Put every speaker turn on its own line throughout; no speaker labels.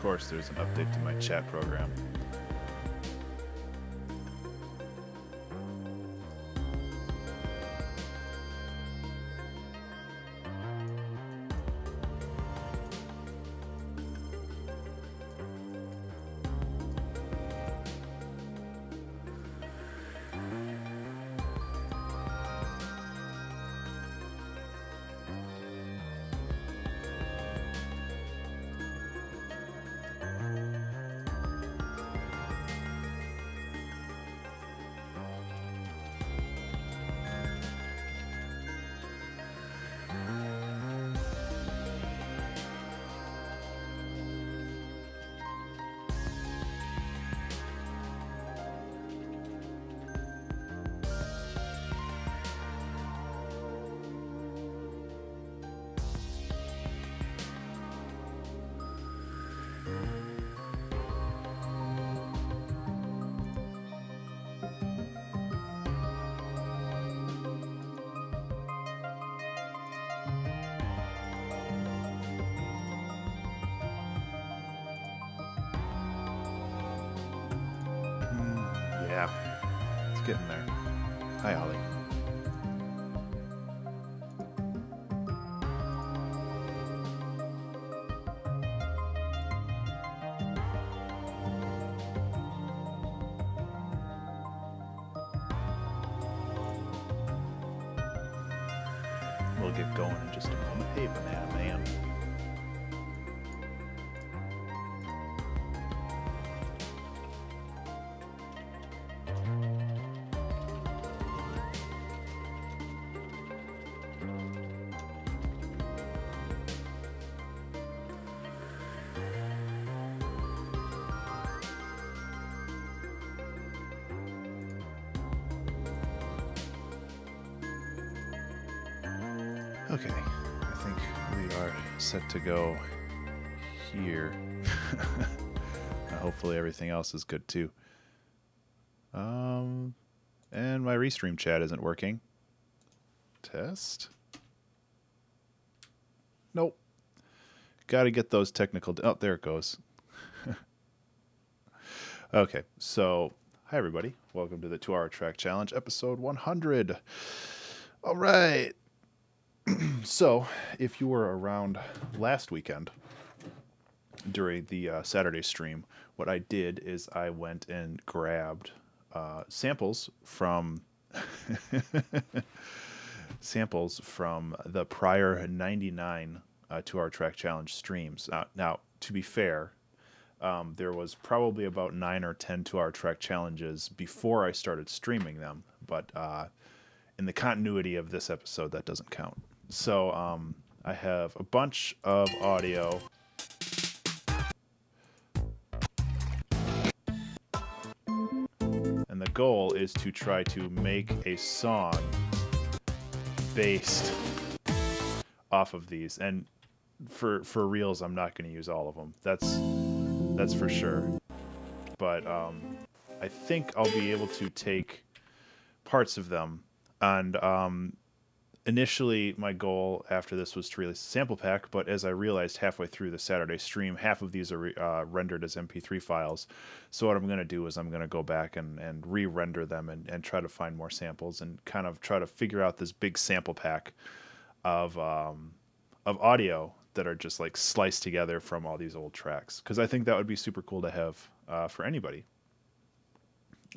course, there's an update to my chat program. Yeah, it's getting there. Hi, Ollie. We'll get going in just a moment. Hey, Banana Man. Okay, I think we are set to go here. Hopefully everything else is good too. And my restream chat isn't working. Test. Nope. Got to get those technical. Oh, there it goes. Okay, so hi everybody. Welcome to the 2 Hour Track Challenge, episode 100. All right. So, if you were around last weekend during the Saturday stream, what I did is I went and grabbed samples from the prior 99 2 Hour Track Challenge streams. Now, to be fair, there was probably about 9 or 10 2 Hour Track Challenges before I started streaming them, but in the continuity of this episode, that doesn't count. So I have a bunch of audio. And the goal is to try to make a song based off of these. And for reals, I'm not going to use all of them. That's for sure. But I think I'll be able to take parts of them. And initially, my goal after this was to release a sample pack, but as I realized halfway through the Saturday stream, half of these are rendered as MP3 files. So what I'm going to do is I'm going to go back and re-render them and try to find more samples and kind of try to figure out this big sample pack of audio that are just like sliced together from all these old tracks. Because I think that would be super cool to have for anybody.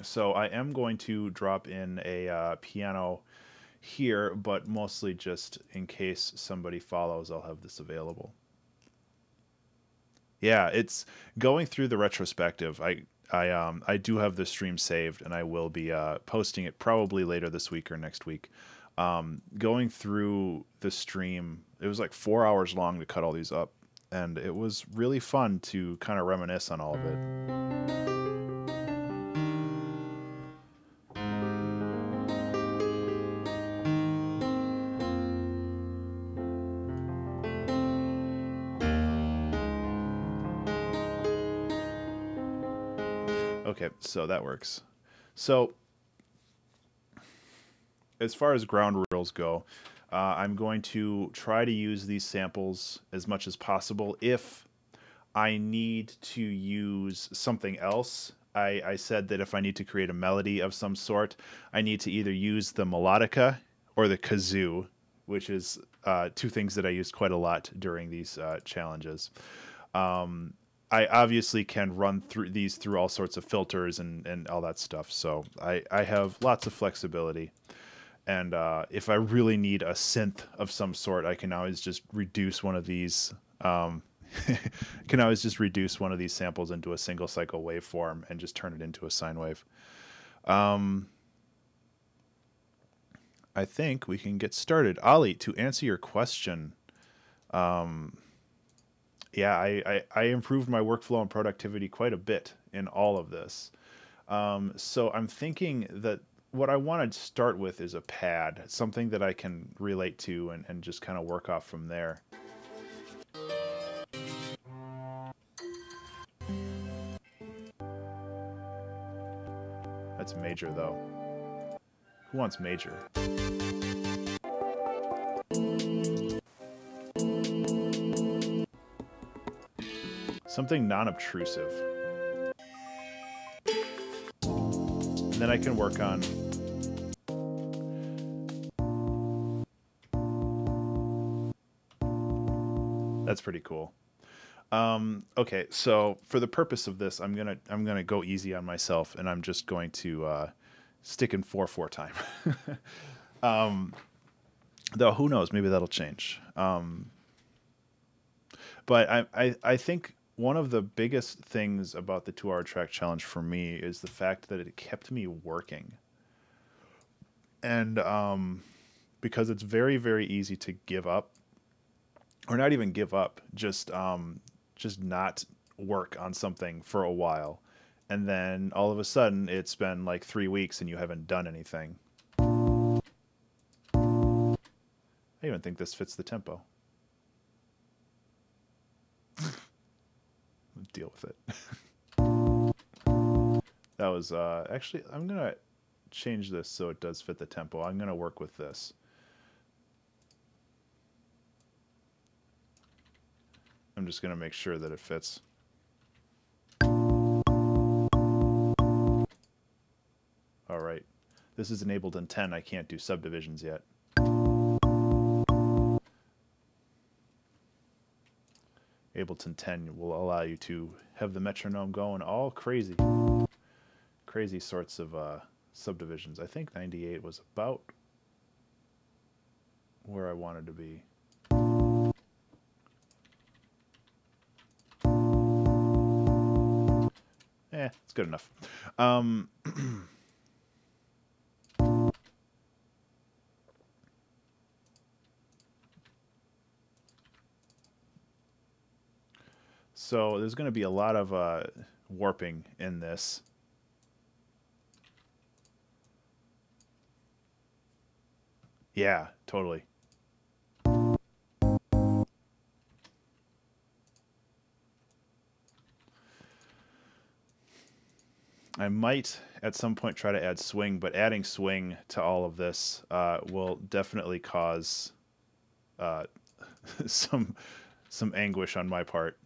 So I am going to drop in a piano here, but mostly just in case somebody follows, I'll have this available. Yeah, it's going through the retrospective. I do have the stream saved, and I will be posting it probably later this week or next week. Going through the stream, it was like 4 hours long to cut all these up, and it was really fun to kind of reminisce on all of it. Okay, so that works. So as far as ground rules go, I'm going to try to use these samples as much as possible if I need to use something else. I said that if I need to create a melody of some sort, I need to either use the melodica or the kazoo, which is two things that I used quite a lot during these challenges. I obviously can run through all sorts of filters and all that stuff, so I have lots of flexibility. And if I really need a synth of some sort, I can always just reduce one of these. Can always just reduce one of these samples into a single cycle waveform and just turn it into a sine wave. I think we can get started. Ollie, to answer your question, yeah, I improved my workflow and productivity quite a bit in all of this. So I'm thinking that what I want to start with is a pad, something that I can relate to and just kind of work off from there. That's major, though. Who wants major? Something non-obtrusive. And then I can work on... That's pretty cool. Okay, so for the purpose of this, I'm gonna go easy on myself, and I'm just going to stick in 4/4 time. Though who knows, maybe that'll change. But I think one of the biggest things about the 2-hour track challenge for me is the fact that it kept me working, and because it's very, very easy to give up, or not even give up, just not work on something for a while, and then all of a sudden it's been like 3 weeks and you haven't done anything. I even think this fits the tempo. Deal with it. That was actually, I'm gonna change this so it does fit the tempo. I'm gonna work with this. I'm just gonna make sure that it fits. All right, this is enabled in 10. I can't do subdivisions yet. Ableton 10 will allow you to have the metronome going all crazy sorts of subdivisions. I think 98 was about where I wanted to be. It's good enough. So there's going to be a lot of warping in this. Yeah, totally. I might at some point try to add swing, but adding swing to all of this will definitely cause some anguish on my part.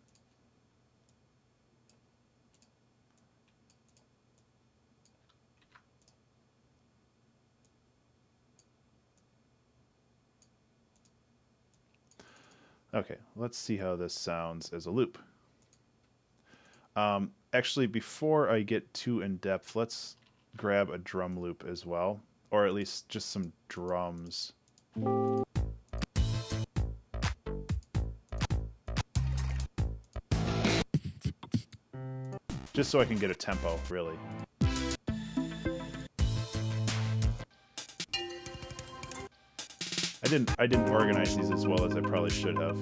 Okay, let's see how this sounds as a loop. Actually, before I get too in-depth, let's grab a drum loop as well, or at least just some drums. Just so I can get a tempo, really. I didn't organize these as well as I probably should have.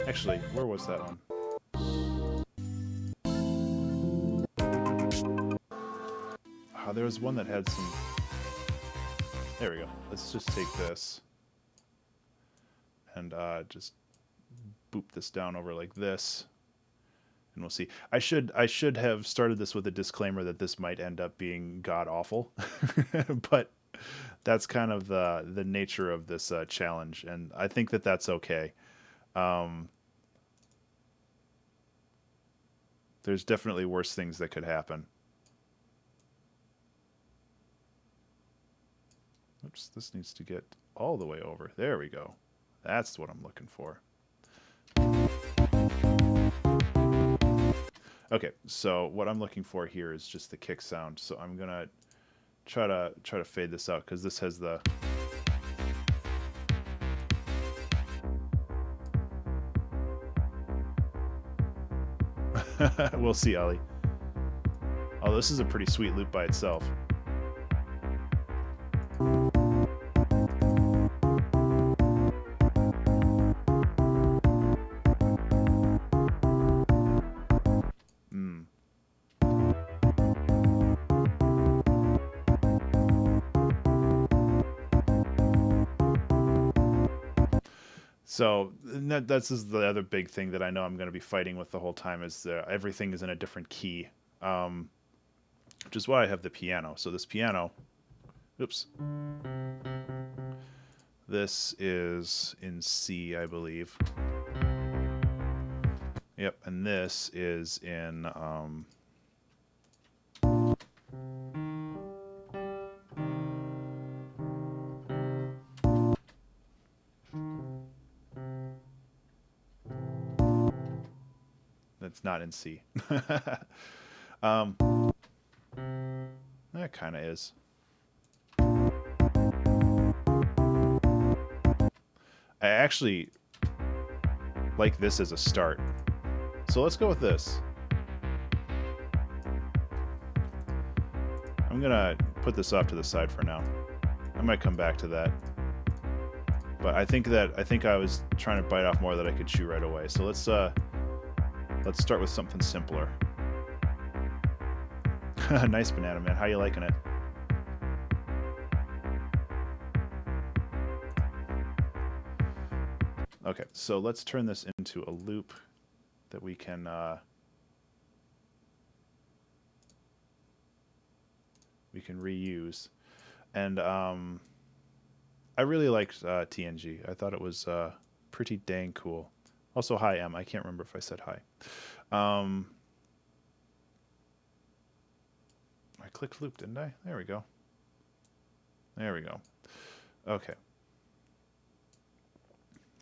Actually, where was that one? Oh, there was one that had some... There we go. Let's just take this and just boop this down over like this, and we'll see. I should have started this with a disclaimer that this might end up being god awful, but that's kind of the nature of this challenge, and I think that that's okay. There's definitely worse things that could happen. Oops, this needs to get all the way over. There we go. That's what I'm looking for. Okay, so what I'm looking for here is just the kick sound. So I'm gonna try to fade this out because this has the we'll see, Ollie. Oh, this is a pretty sweet loop by itself. So that's the other big thing that I know I'm going to be fighting with the whole time is everything is in a different key, which is why I have the piano. So this piano, oops, this is in C, I believe. Yep, and this is in it's not in C. That kind of is. I actually like this as a start. So let's go with this. I'm gonna put this off to the side for now. I might come back to that. But I think I was trying to bite off more that I could chew right away. So let's start with something simpler. Nice banana man. How you liking it? Okay, so let's turn this into a loop that we can reuse. And I really liked TNG. I thought it was pretty dang cool. Also, hi, Em. I can't remember if I said hi. I clicked loop, didn't I? There we go. There we go. Okay.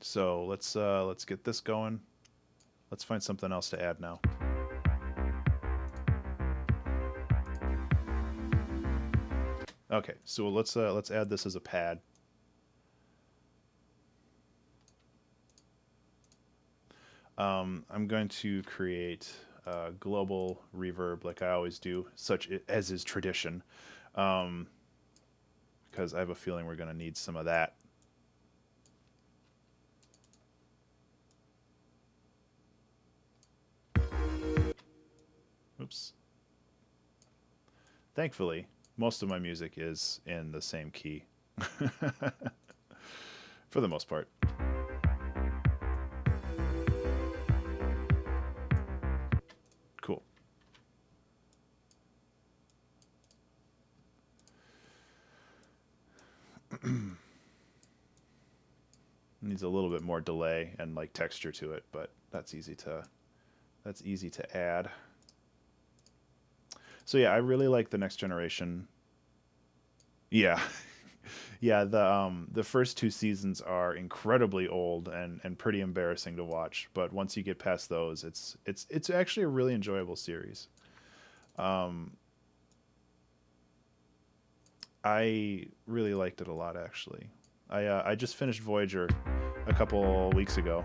So let's get this going. Let's find something else to add now. Okay, so let's add this as a pad. I'm going to create a global reverb like I always do, such as is tradition, because I have a feeling we're going to need some of that. Oops. Thankfully, most of my music is in the same key. For the most part. Cool. Needs a little bit more delay and like texture to it, but that's easy to add. So yeah, I really like the Next Generation. Yeah. Yeah, the first two seasons are incredibly old and pretty embarrassing to watch, but once you get past those, it's actually a really enjoyable series. I really liked it a lot, actually. I just finished Voyager a couple weeks ago.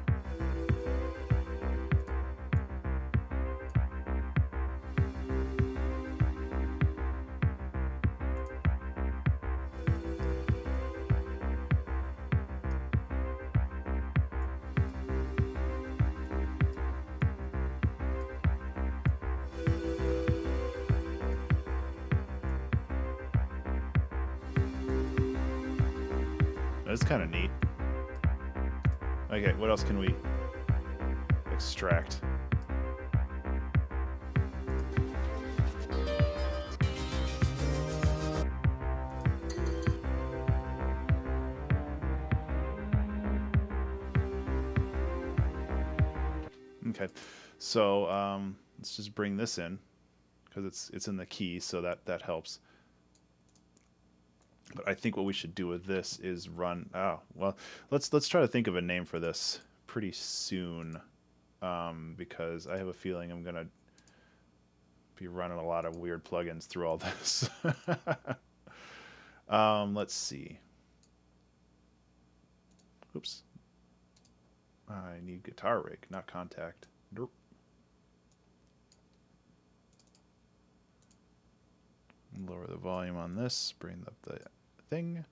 That's kind of neat. Okay, what else can we extract? Okay, so let's just bring this in because it's in the key, so that helps. But I think what we should do with this is run. Oh well, let's try to think of a name for this pretty soon, because I have a feeling I'm gonna be running a lot of weird plugins through all this. Let's see. Oops. I need guitar rig, not contact. Derp. Lower the volume on this, bring up the thing.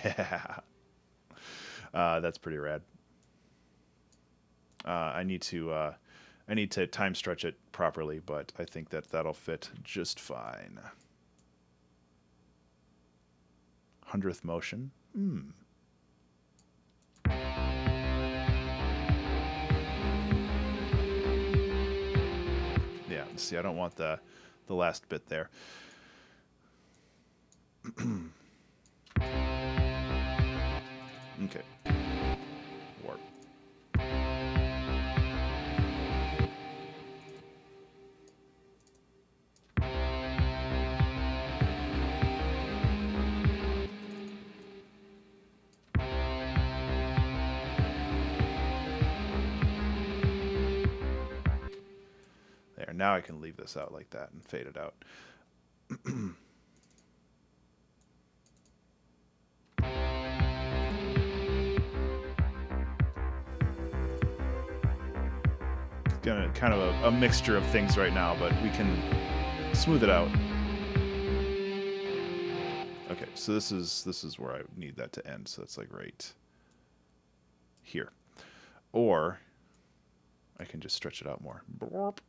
Yeah. That's pretty rad. I need to time stretch it properly, but I think that'll fit just fine. 100th motion. Yeah, see, I don't want the last bit there. Okay. Warp. There, now I can leave this out like that and fade it out. Kind of a mixture of things right now, but we can smooth it out. Okay, so this is where I need that to end. So that's like right here, or I can just stretch it out more. Burp.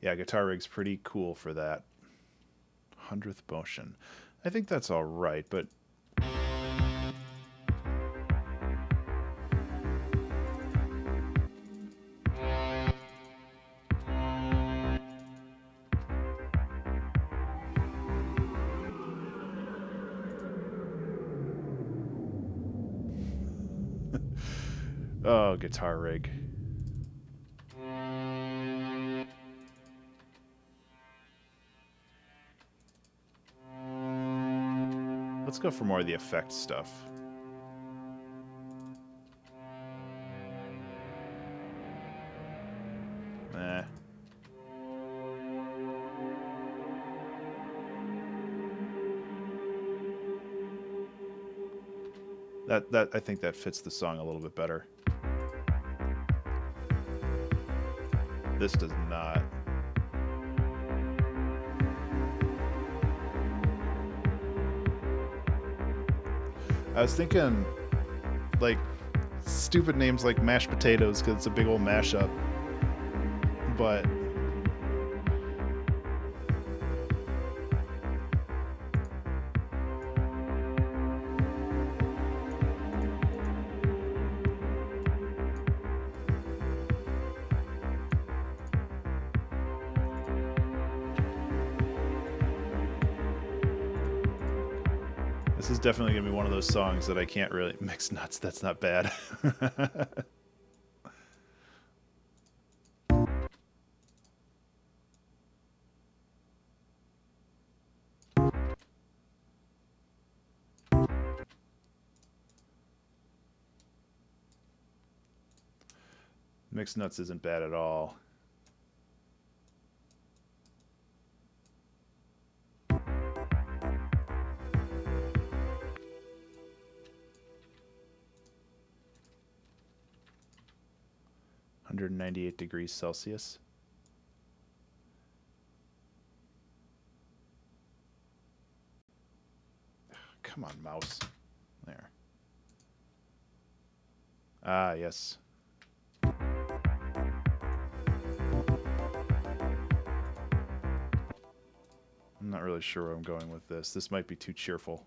Yeah, guitar rig's pretty cool for that. 100th motion. I think that's all right, but oh, guitar rig. Let's go for more of the effect stuff. That I think that fits the song a little bit better. This does not. I was thinking, like, stupid names like mashed potatoes because it's a big old mashup. But this is definitely going to be one of those songs that I can't really mix nuts. That's not bad. Mixed nuts isn't bad at all. (198°C). Come on, mouse. There. Ah, yes. I'm not really sure where I'm going with this. This might be too cheerful.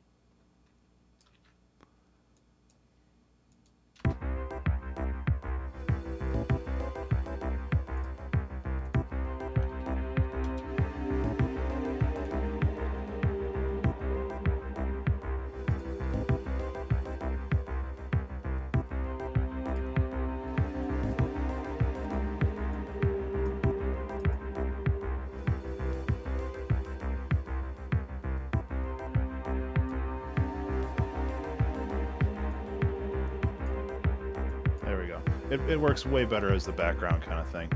It works way better as the background kind of thing.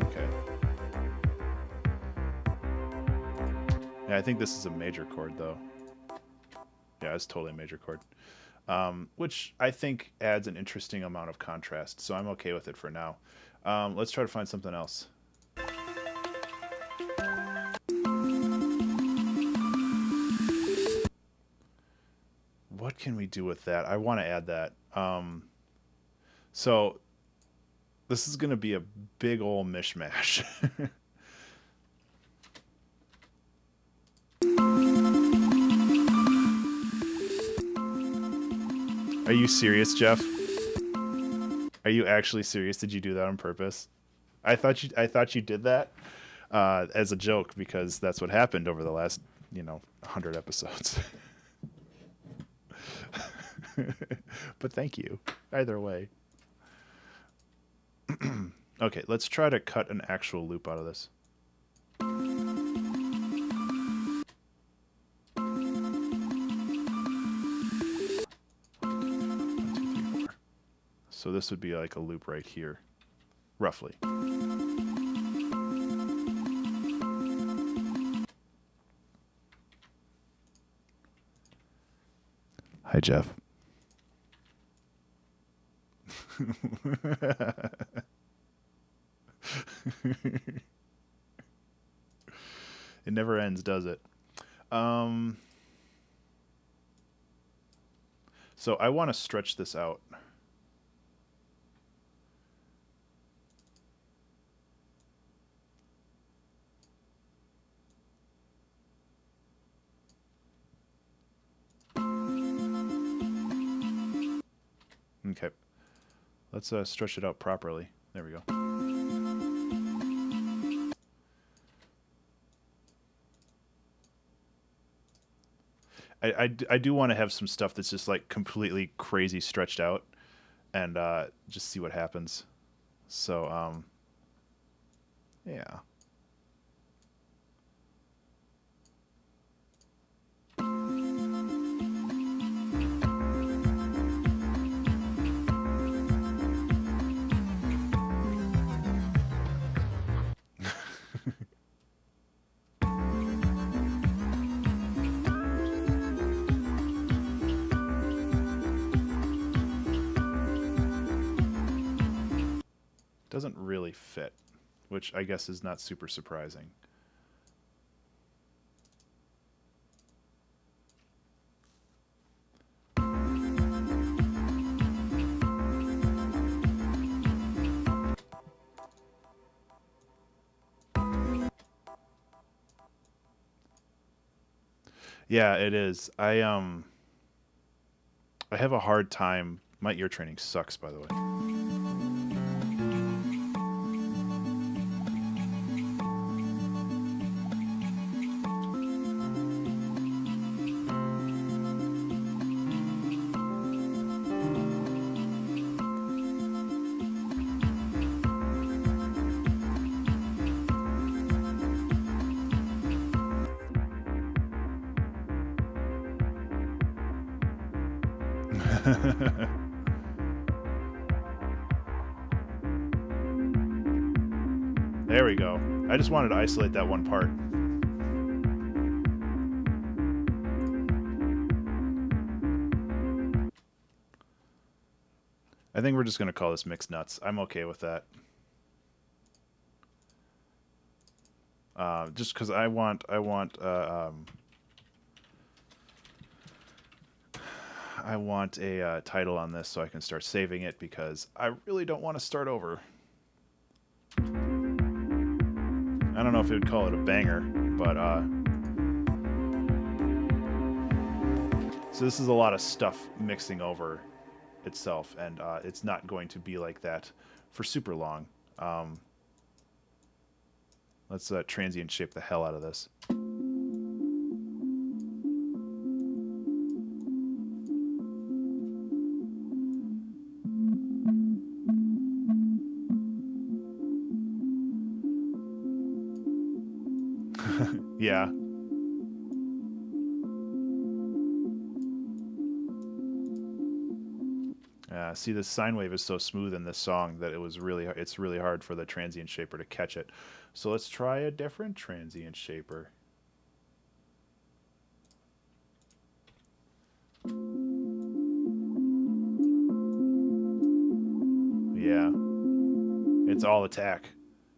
Okay. Yeah, I think this is a major chord, though. Yeah, it's totally a major chord. Which I think adds an interesting amount of contrast, so I'm okay with it for now. Let's try to find something else. What can we do with that? I want to add that. So this is going to be a big old mishmash. Are you serious, Jeff? Are you actually serious? Did you do that on purpose? I thought you did that as a joke because that's what happened over the last, 100 episodes. But thank you. Either way. Okay, let's try to cut an actual loop out of this. 1, 2, 3, 4. So this would be like a loop right here, roughly. Hi, Jeff. It never ends, does it? So I want to stretch this out. Okay. Let's stretch it out properly. There we go. I do want to have some stuff that's just like completely crazy stretched out and just see what happens. So, yeah. Doesn't really fit, which I guess is not super surprising. Yeah, it is. I have a hard time. My ear training sucks, by the way. There we go. I just wanted to isolate that one part. I think we're just going to call this mixed nuts. I'm okay with that. Just because I want a title on this so I can start saving it because I really don't want to start over. I don't know if it would call it a banger, but so this is a lot of stuff mixing over itself, and it's not going to be like that for super long. Let's transient shape the hell out of this. Yeah. see, the sine wave is so smooth in this song that it's really hard for the transient shaper to catch it. So let's try a different transient shaper. Yeah, it's all attack,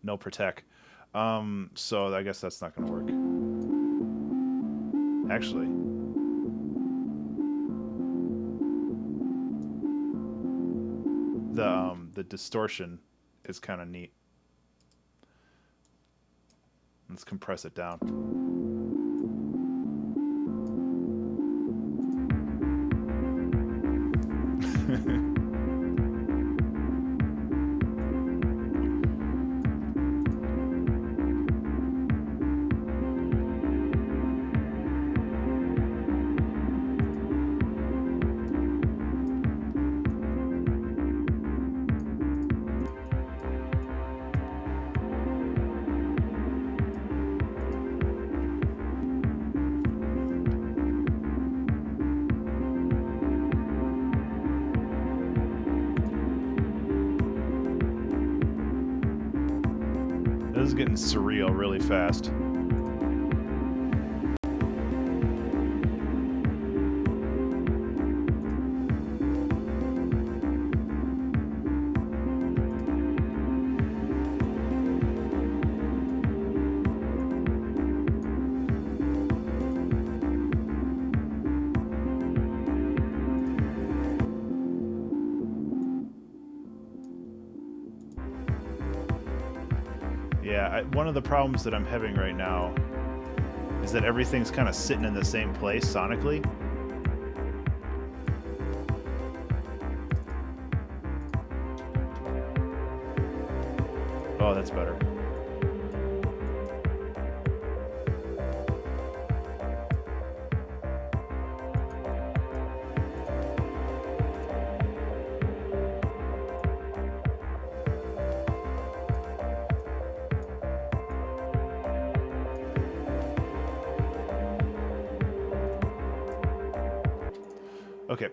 no protect. So I guess that's not gonna work. Actually, the distortion is kind of neat. Let's compress it down. This is getting surreal really fast. Yeah, one of the problems that I'm having right now is that everything's kind of sitting in the same place sonically. Oh, that's better. Okay.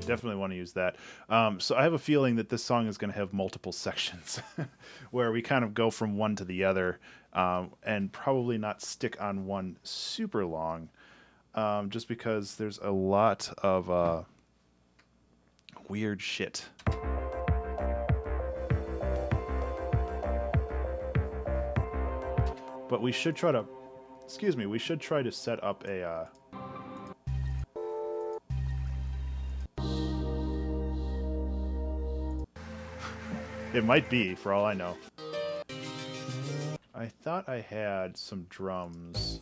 Definitely want to use that. So I have a feeling that this song is going to have multiple sections where we kind of go from one to the other, and probably not stick on one super long, just because there's a lot of weird shit. But we should try to, we should try to set up a, it might be, for all I know. I thought I had some drums.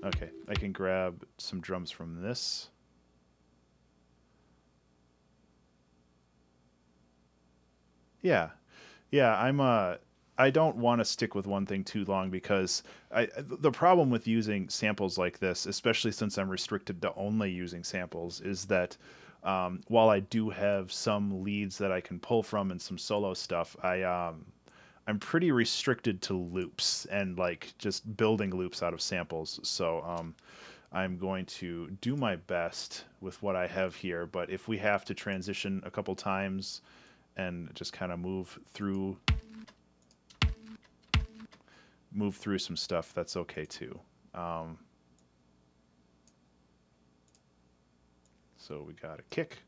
Okay, I can grab some drums from this. Yeah. Yeah, I don't want to stick with one thing too long because the problem with using samples like this, especially since I'm restricted to only using samples, is that while I do have some leads that I can pull from and some solo stuff, I'm pretty restricted to loops and like just building loops out of samples. So I'm going to do my best with what I have here, but if we have to transition a couple times and just kind of move through some stuff, that's okay too. So we got a kick.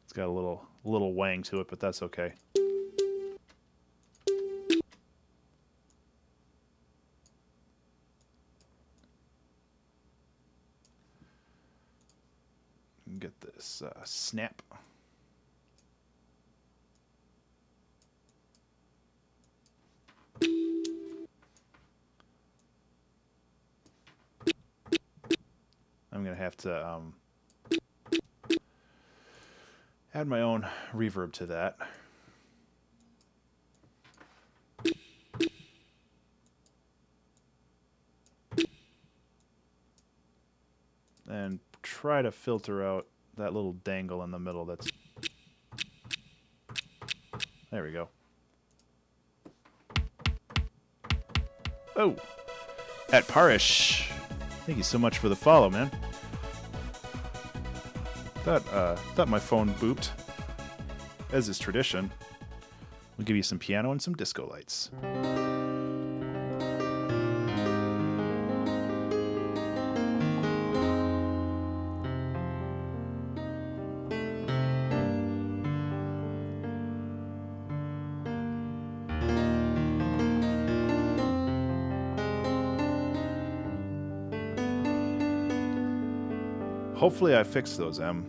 It's got a little wang to it, but that's okay. Get this snap. going to have to add my own reverb to that. And try to filter out that little dangle in the middle. That's... There we go. Oh! At Parish. Thank you so much for the follow, man. Thought my phone booped. As is tradition. We'll give you some piano and some disco lights. Hopefully I fixed those, Em.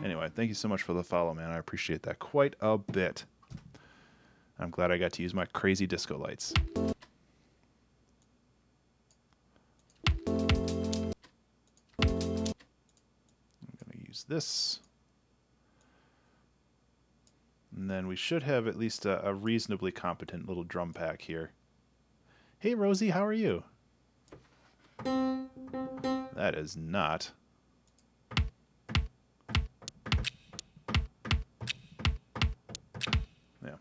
Anyway, thank you so much for the follow, man. I appreciate that quite a bit. I'm glad I got to use my crazy disco lights. This, and then we should have at least a reasonably competent little drum pack here. Hey Rosie, how are you? That is not. Yeah.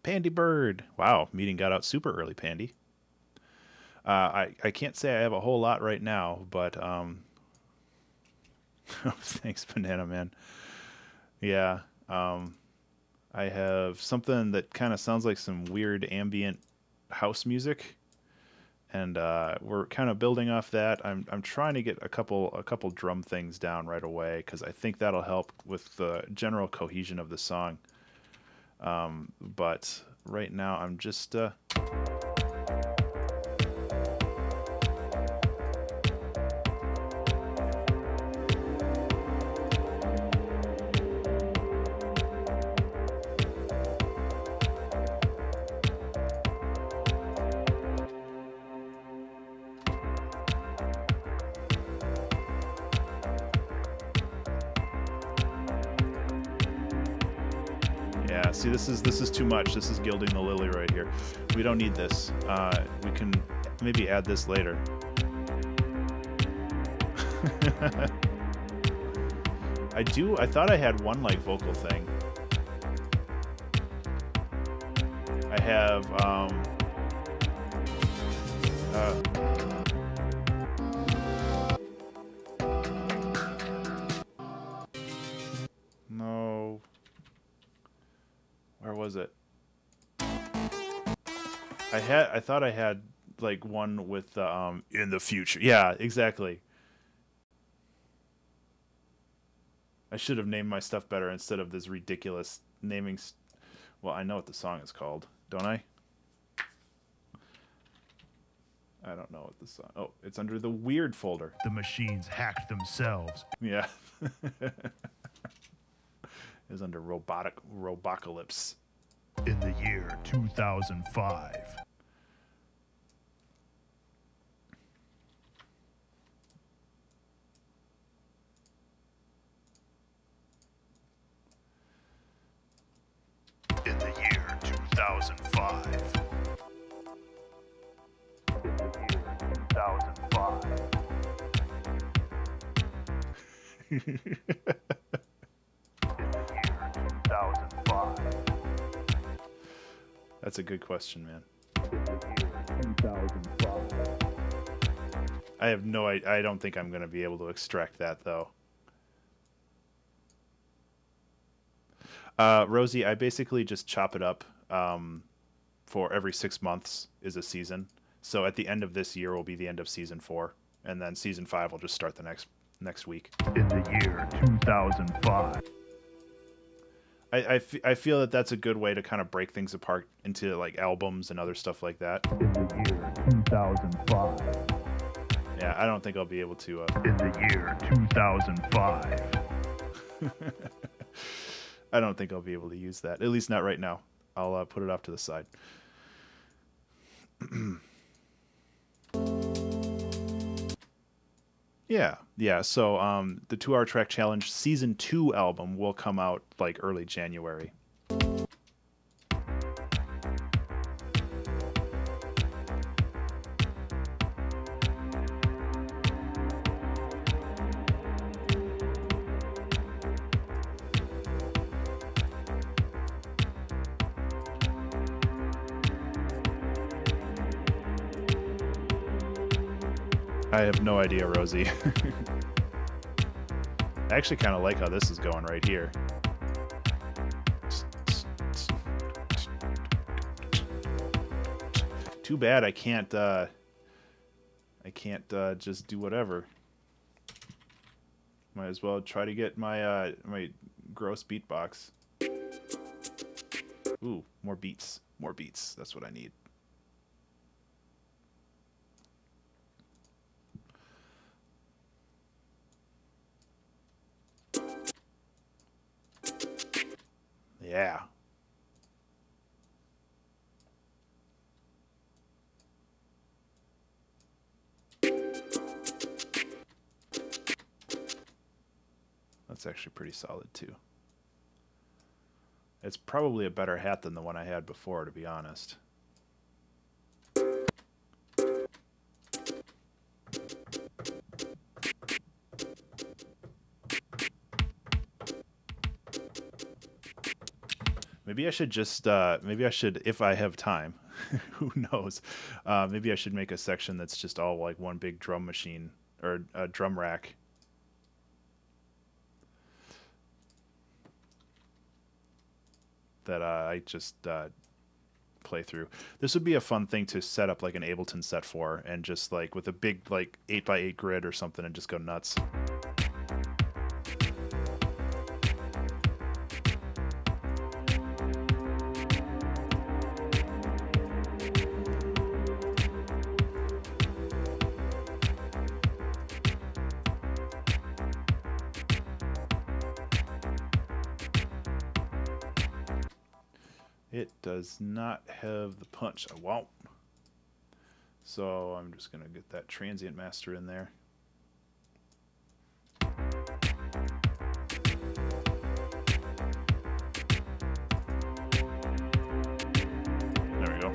Pandy Bird. Wow, meeting got out super early, Pandy. I can't say I have a whole lot right now, but thanks, Banana Man. Yeah, I have something that kind of sounds like some weird ambient house music, and we're kind of building off that. I'm trying to get a couple drum things down right away because I think that'll help with the general cohesion of the song. But right now I'm just see, this is too much. This is gilding the lily right here. We don't need this. We can maybe add this later. I thought I had one like vocal thing. I have no. Where was it? I thought I had like one with in the future. Yeah, exactly. I should have named my stuff better instead of this ridiculous naming. Well, I know what the song is called, don't I? I don't know what the song. Oh, it's under the weird folder.
The machines hacked themselves.
Yeah. Is under Robocalypse.
In the year 2005. In the year 2005. In the year 2005.
That's a good question, man. I have no idea. I don't think I'm going to be able to extract that, though. Rosie, I basically just chop it up for every 6 months is a season. So at the end of this year will be the end of season 4. And then season 5 will just start the next week.
In the year 2005.
I feel that that's a good way to kind of break things apart into like albums and other stuff like that.
In the year 2005.
Yeah, I don't think I'll be able to.
In the year 2005.
I don't think I'll be able to use that. At least not right now. I'll put it off to the side. Yeah. So the 2-hour track challenge season 2 album will come out like early January. I have no idea, Rosie. I actually kind of like how this is going right here. Too bad I can't just do whatever. Might as well try to get my my gross beatbox. Ooh, more beats. More beats. That's what I need. Yeah. That's actually pretty solid too. It's probably a better hat than the one I had before, to be honest. Maybe I should just, maybe I should, if I have time, who knows, maybe I should make a section that's just all like one big drum machine, or a drum rack. That I just play through. This would be a fun thing to set up like an Ableton set for, and just like with a big like 8x8 grid or something and just go nuts. It does not have the punch I want. So I'm just going to get that transient master in there. There we go.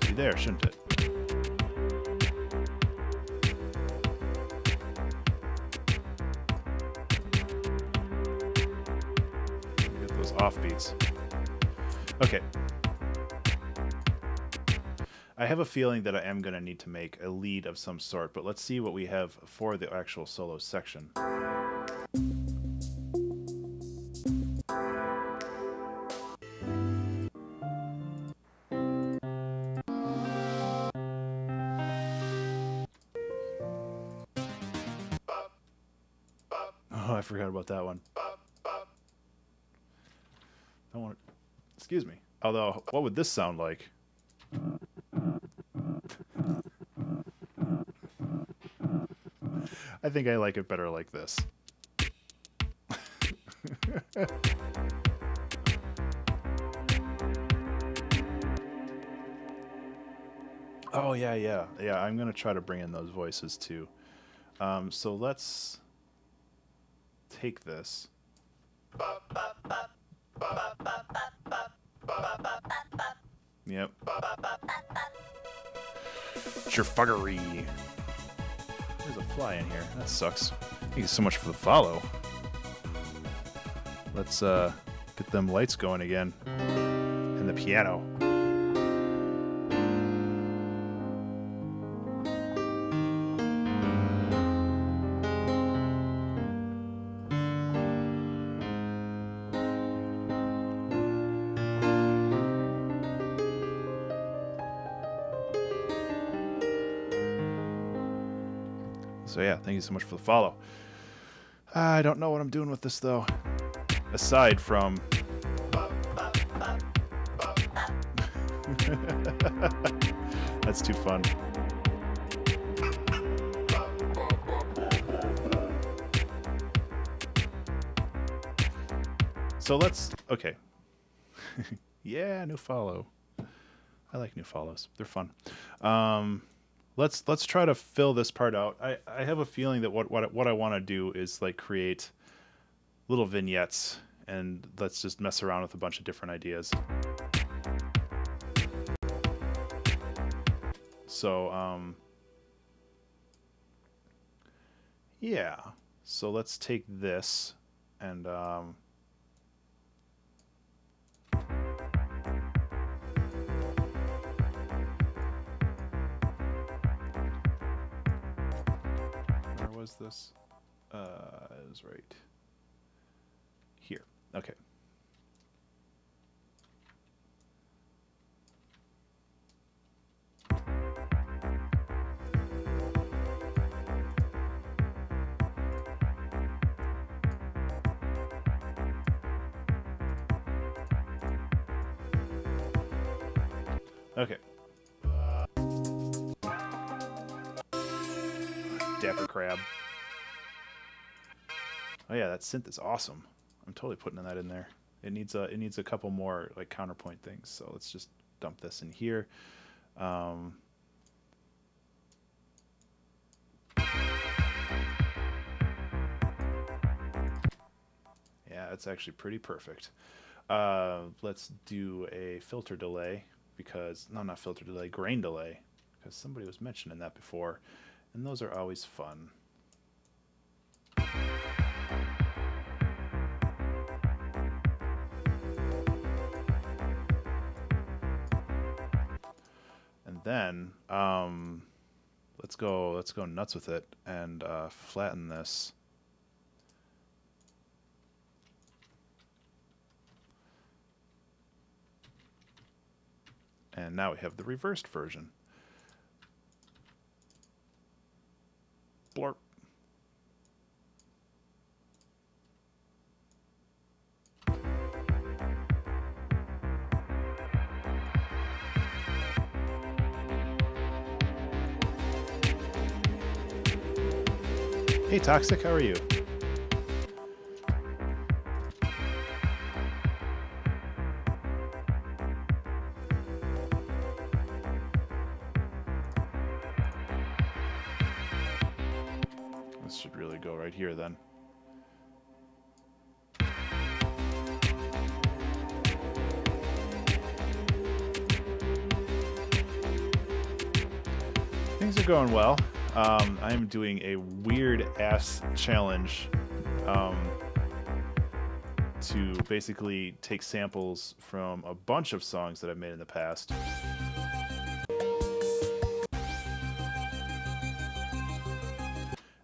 Be there, shouldn't it? Get those offbeats. Okay. I have a feeling that I am going to need to make a lead of some sort, but let's see what we have for the actual solo section. I forgot about that one. Don't want to, excuse me. Although, what would this sound like? I think I like it better like this. Oh, yeah. I'm going to try to bring in those voices too. So let's take this. Yep. Chirfuggery. There's a fly in here. That sucks. Thank you so much for the follow. Let's get them lights going again. And the piano. So yeah, thank you so much for the follow. I don't know what I'm doing with this though. Aside from that's too fun. So let's okay. Yeah, new follow. I like new follows. They're fun. Let's try to fill this part out. I have a feeling that what I want to do is like create little vignettes, and let's just mess around with a bunch of different ideas. So yeah. So let's take this and was this? It was right here. Okay. Okay. Dapper Crab. Oh yeah, that synth is awesome. I'm totally putting that in there. It needs a couple more like counterpoint things. So let's just dump this in here. Yeah, it's actually pretty perfect. Let's do a filter delay because no, not filter delay, grain delay, because somebody was mentioning that before, and those are always fun. And then let's go nuts with it and flatten this. And now we have the reversed version. Blurp. Hey Toxic, how are you? This should really go right here then. Things are going well. I'm doing a weird ass challenge to basically take samples from a bunch of songs that I've made in the past.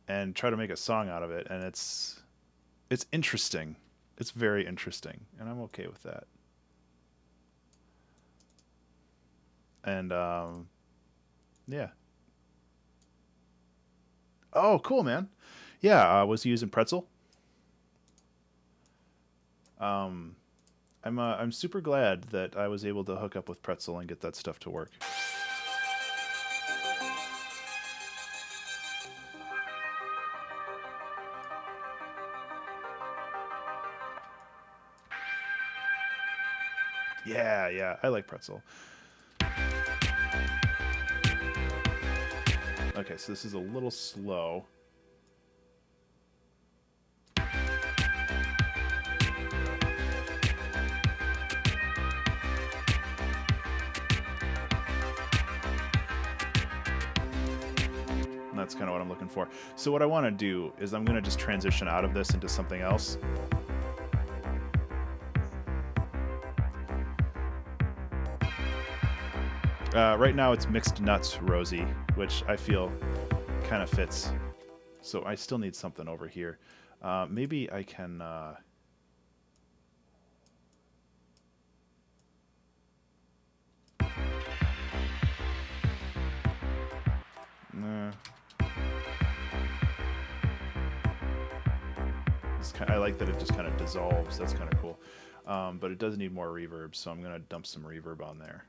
And try to make a song out of it, and it's interesting. It's very interesting, and I'm okay with that. And yeah. Oh, cool, man. Yeah, was he using Pretzel? I'm super glad that I was able to hook up with Pretzel and get that stuff to work. Yeah, I like Pretzel. Okay, so this is a little slow. And that's kind of what I'm looking for. So what I want to do is I'm going to just transition out of this into something else. Right now it's Mixed Nuts Rosie, which I feel kind of fits. So I still need something over here. Maybe I can... I like that it just kind of dissolves. That's kind of cool. But it does need more reverb, so I'm going to dump some reverb on there.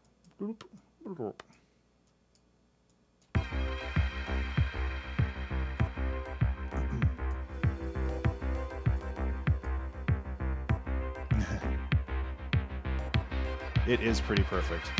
It is pretty perfect.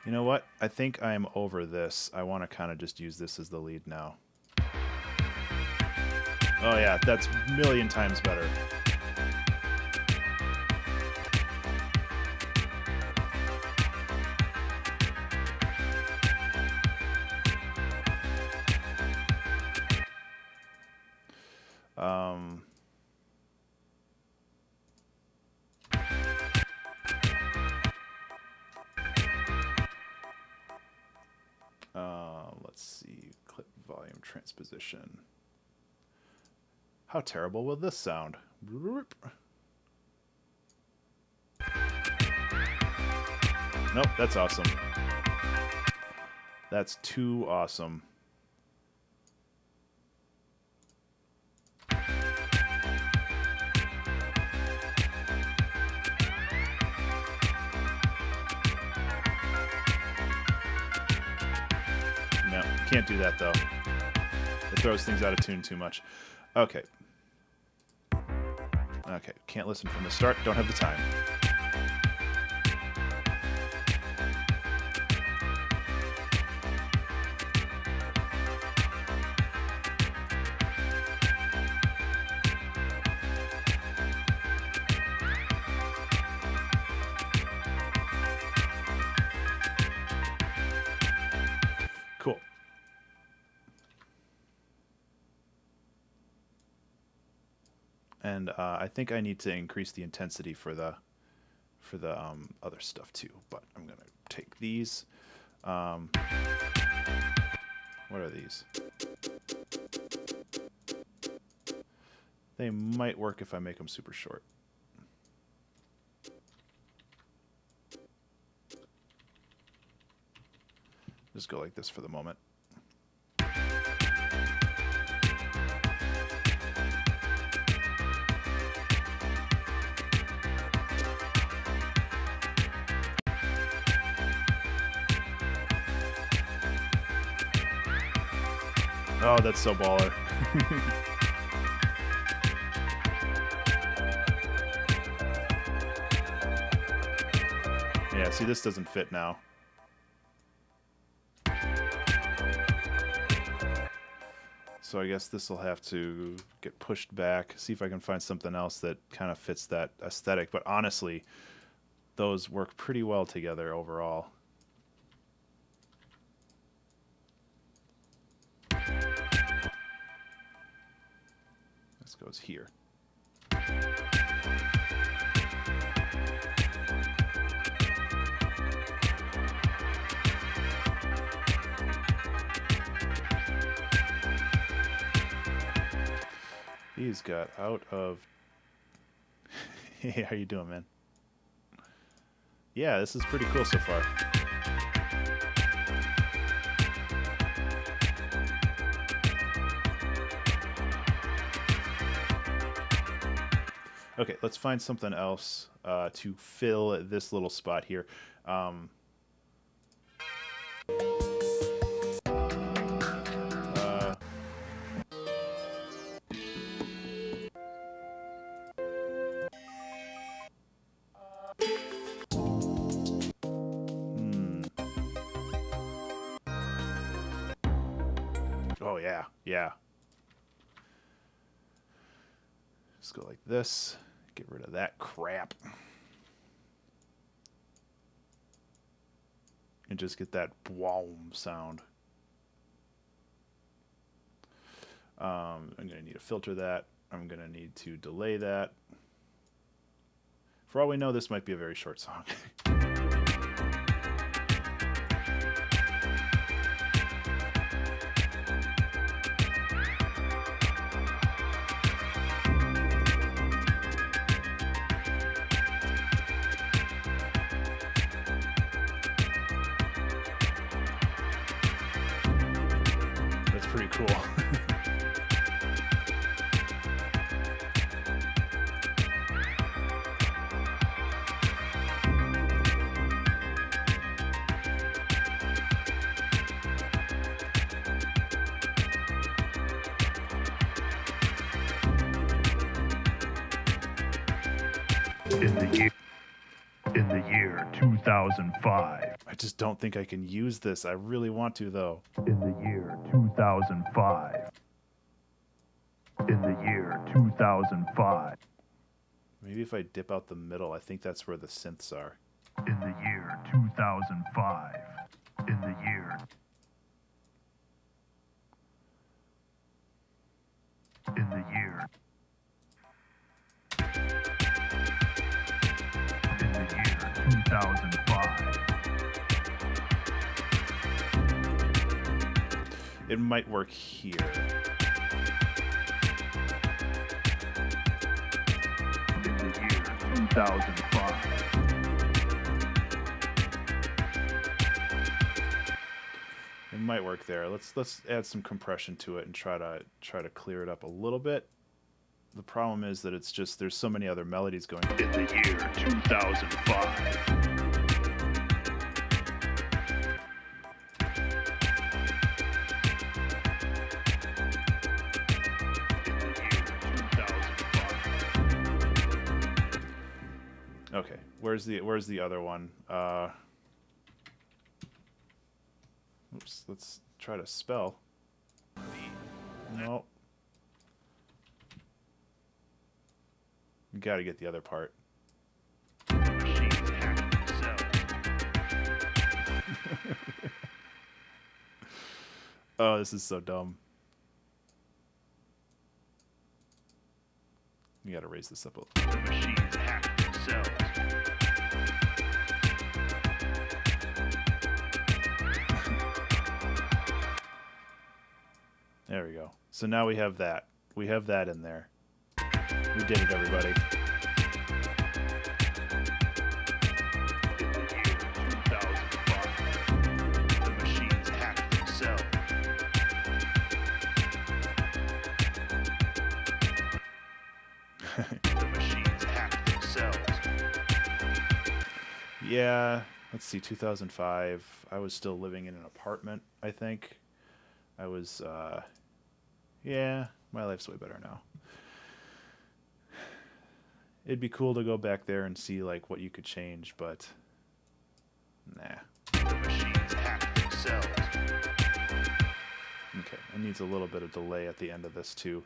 You know what? I think I'm over this. I want to kind of just use this as the lead now. Oh yeah, that's a million times better. Let's see, clip volume transposition. How terrible will this sound? Nope, that's awesome. That's too awesome. No, can't do that though. It throws things out of tune too much. Okay. Okay, can't listen from the start. Don't have the time. Cool. And I think I need to increase the intensity for the other stuff too. But I'm gonna take these. What are these? They might work if I make them super short. Just go like this for the moment. Oh, that's so baller. Yeah, see, this doesn't fit now. So I guess this will have to get pushed back, see if I can find something else that kind of fits that aesthetic. But honestly, those work pretty well together overall. This goes here. These got out of... Hey, how you doing, man? Yeah, this is pretty cool so far. Okay, let's find something else to fill this little spot here. Oh, yeah, yeah. go like this. Get rid of that crap. And just get that boom sound. I'm going to need to filter that. I'm going to need to delay that. For all we know, this might be a very short song. That's pretty cool.
In the year 2005.
I just don't think I can use this. I really want to, though.
In the year 2005. In the year 2005.
Maybe if I dip out the middle, I think that's where the synths are.
In the year 2005. In the year. In the year. In the year 2005.
It might work here.
In the year 2005.
It might work there. Let's add some compression to it and try to clear it up a little bit. The problem is that it's just there's so many other melodies going.
In the year 2005.
Okay, where's the other one? Oops, let's try to spell. No. You gotta get the other part.
Machines hack themselves.
Oh, this is so dumb. You gotta raise this up a little.
The machines hack themselves.
There we go. So now we have that. We have that in there. We did it, everybody.
In the year 2005. The machines hack themselves. The machines hack themselves.
Yeah, let's see, 2005. I was still living in an apartment, I think. I was, yeah, my life's way better now. It'd be cool to go back there and see, like, what you could change, but nah.
The machines hack themselves.
Okay, it needs a little bit of delay at the end of this, too.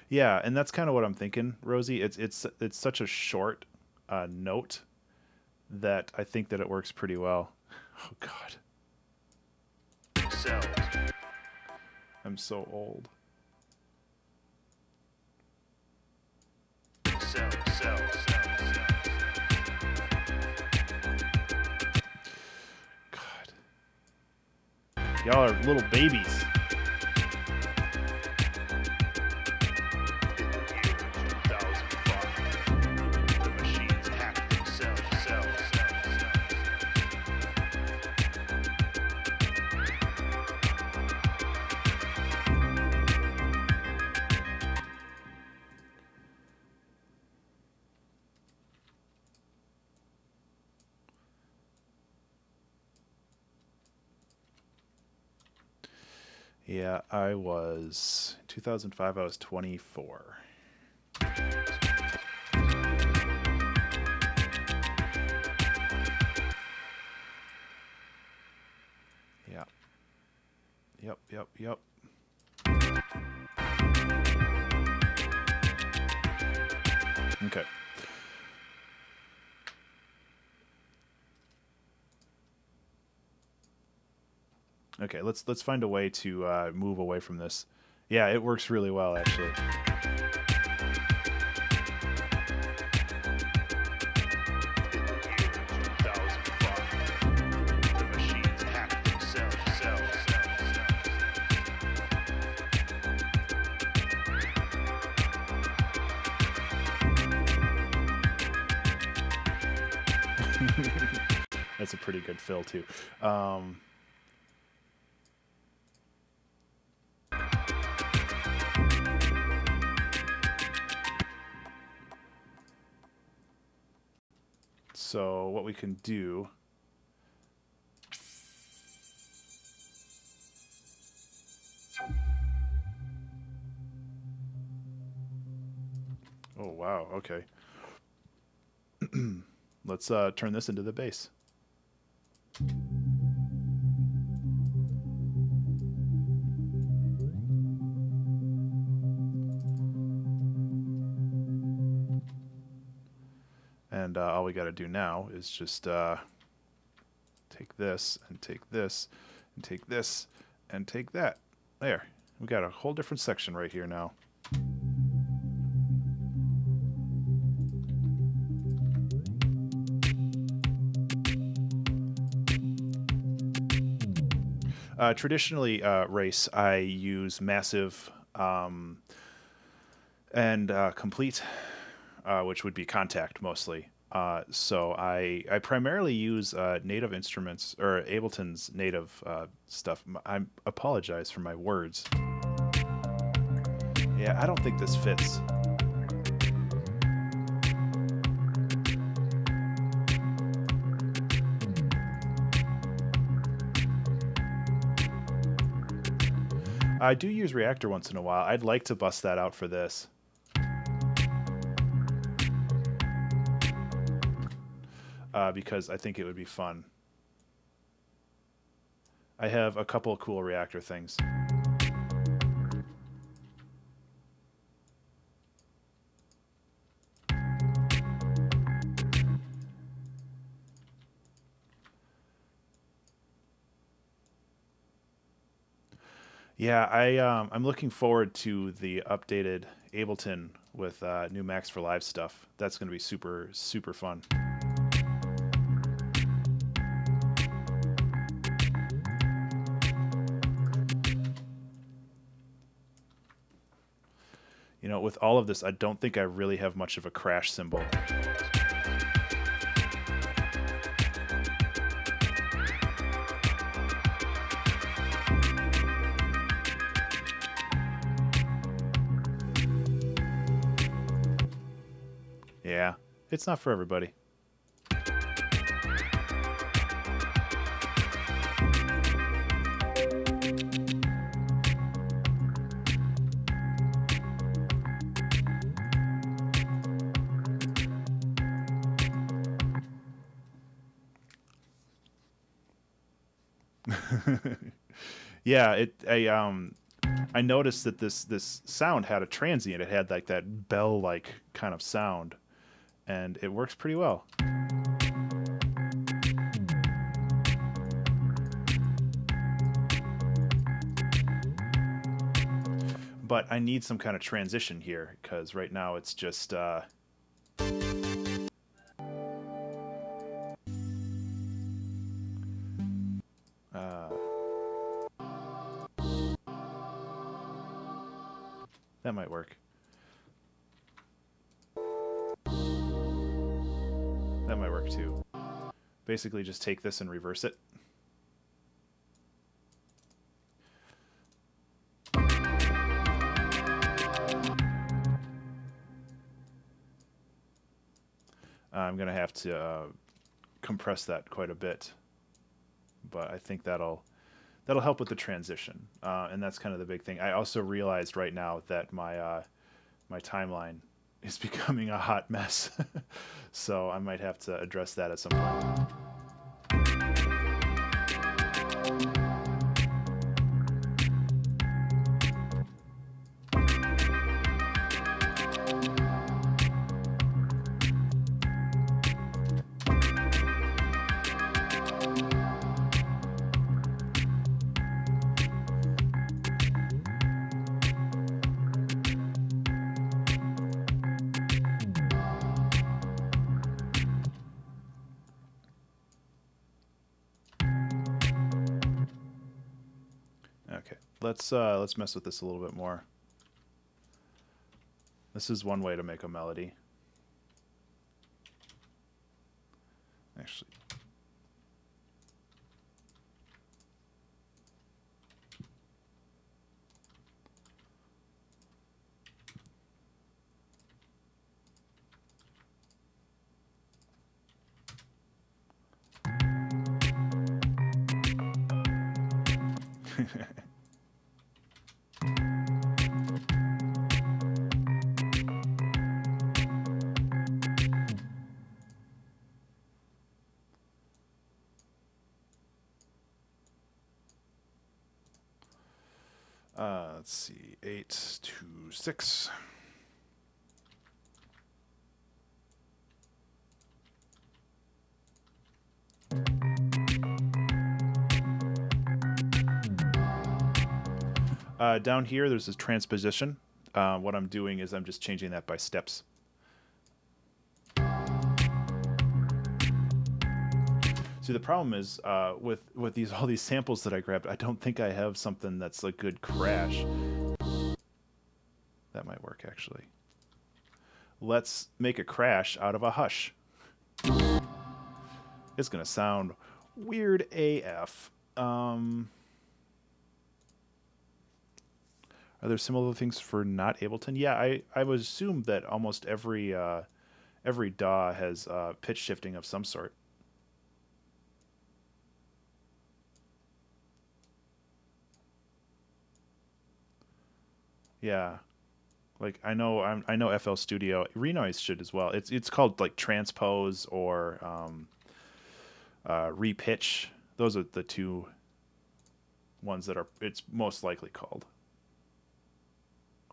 Yeah, and that's kind of what I'm thinking, Rosie. It's such a short note that I think that it works pretty well. Oh God,
Themselves.
I'm so old.
Cells.
God, y'all are little babies.
In the year 2005. The machines hack themselves.
Yeah, I was 2005. I was 24. Yeah. Yep. Okay. Okay, let's find a way to move away from this. Yeah, it works really well, actually. That's a pretty good fill, too. So what we can do... Oh, wow, okay. Let's turn this into the base. And all we got to do now is just take this and take this and take this and take that. There. We got a whole different section right here now. Traditionally, race, I use massive and complete, which would be contact mostly. So I primarily use native instruments, or Ableton's native stuff. I apologize for my words. Yeah, I don't think this fits. I do use Reaktor once in a while. I'd like to bust that out for this. Because I think it would be fun. I have a couple of cool Reaktor things. Yeah, I'm looking forward to the updated Ableton with new Max for Live stuff. That's going to be super, super fun. You know, with all of this, I don't think I really have much of a crash cymbal. Yeah, it's not for everybody. Yeah, I noticed that this sound had a transient. It had like that bell-like kind of sound, and it works pretty well. But I need some kind of transition here, because right now it's just that might work. That might work too. Basically just take this and reverse it. I'm going to have to compress that quite a bit, but I think that'll help with the transition, and that's kind of the big thing. I also realized right now that my timeline is becoming a hot mess, so I might have to address that at some point. let's mess with this a little bit more. This is one way to make a melody. Actually, let's see, 8 to 6. Down here, there's this transposition. What I'm doing is I'm just changing that by steps. See, the problem is with all these samples that I grabbed, I don't think I have something that's a good crash. That might work, actually. Let's make a crash out of a hush. It's going to sound weird AF. Are there similar things for not Ableton? Yeah, I would assume that almost every DAW has pitch shifting of some sort. Yeah, like I know FL Studio, Renoise should as well. It's called like transpose or repitch. Those are the two ones that it's most likely called.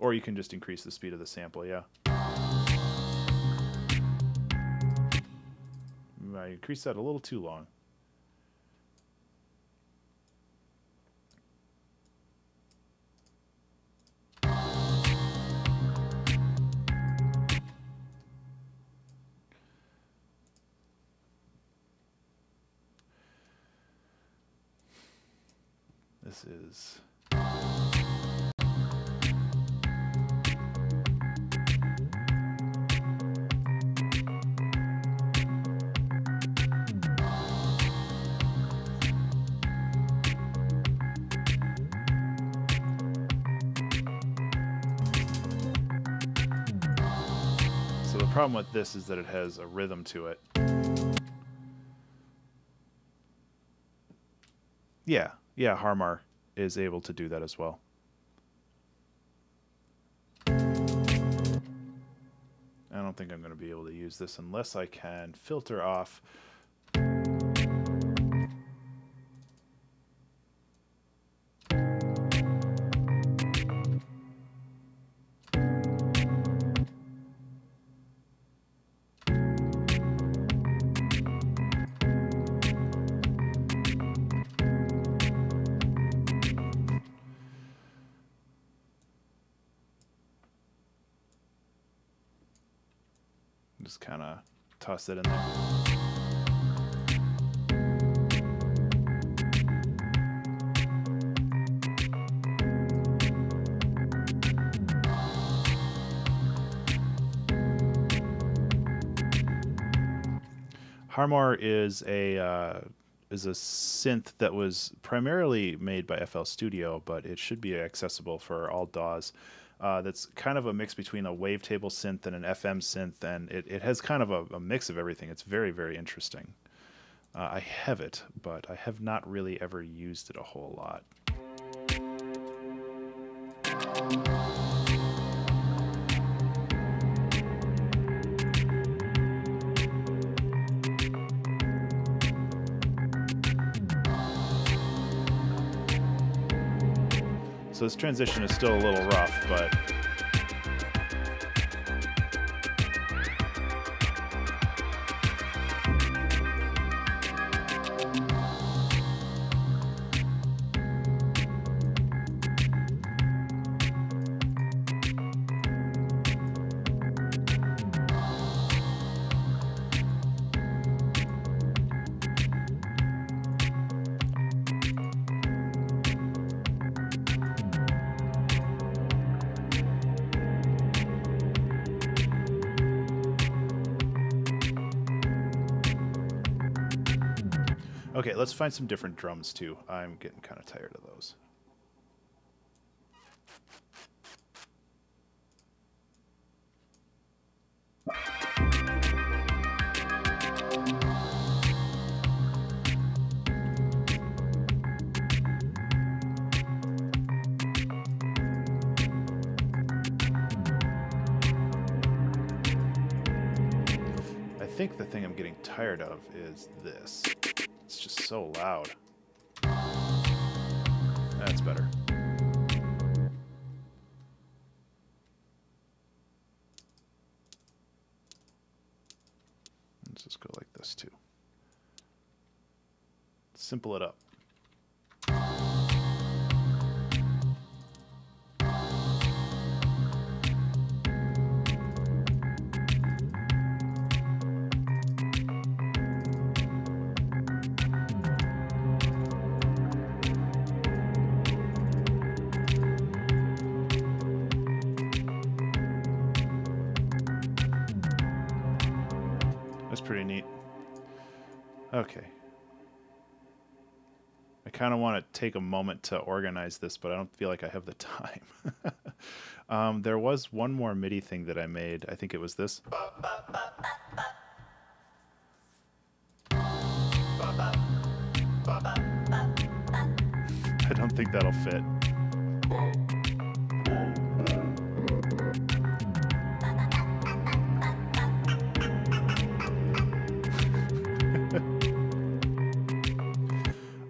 Or you can just increase the speed of the sample, yeah. I increased that a little too long. This is... So the problem with this is that it has a rhythm to it. Yeah, Harmar is able to do that as well. I don't think I'm going to be able to use this unless I can filter off. Just kind of toss it in there. Harmar is a synth that was primarily made by FL Studio, but it should be accessible for all DAWs. That's kind of a mix between a wavetable synth and an FM synth, and it has kind of a mix of everything. It's very, very interesting. I have it, but I have not really ever used it a whole lot. So this transition is still a little rough, but Okay, let's find some different drums too. I'm getting kind of tired of those. I think the thing I'm getting tired of is this. It's just so loud. That's better. Let's just go like this too. Simple it up. That's pretty neat. Okay. I kind of want to take a moment to organize this, but I don't feel like I have the time. There was one more MIDI thing that I made. I think it was this. I don't think that'll fit.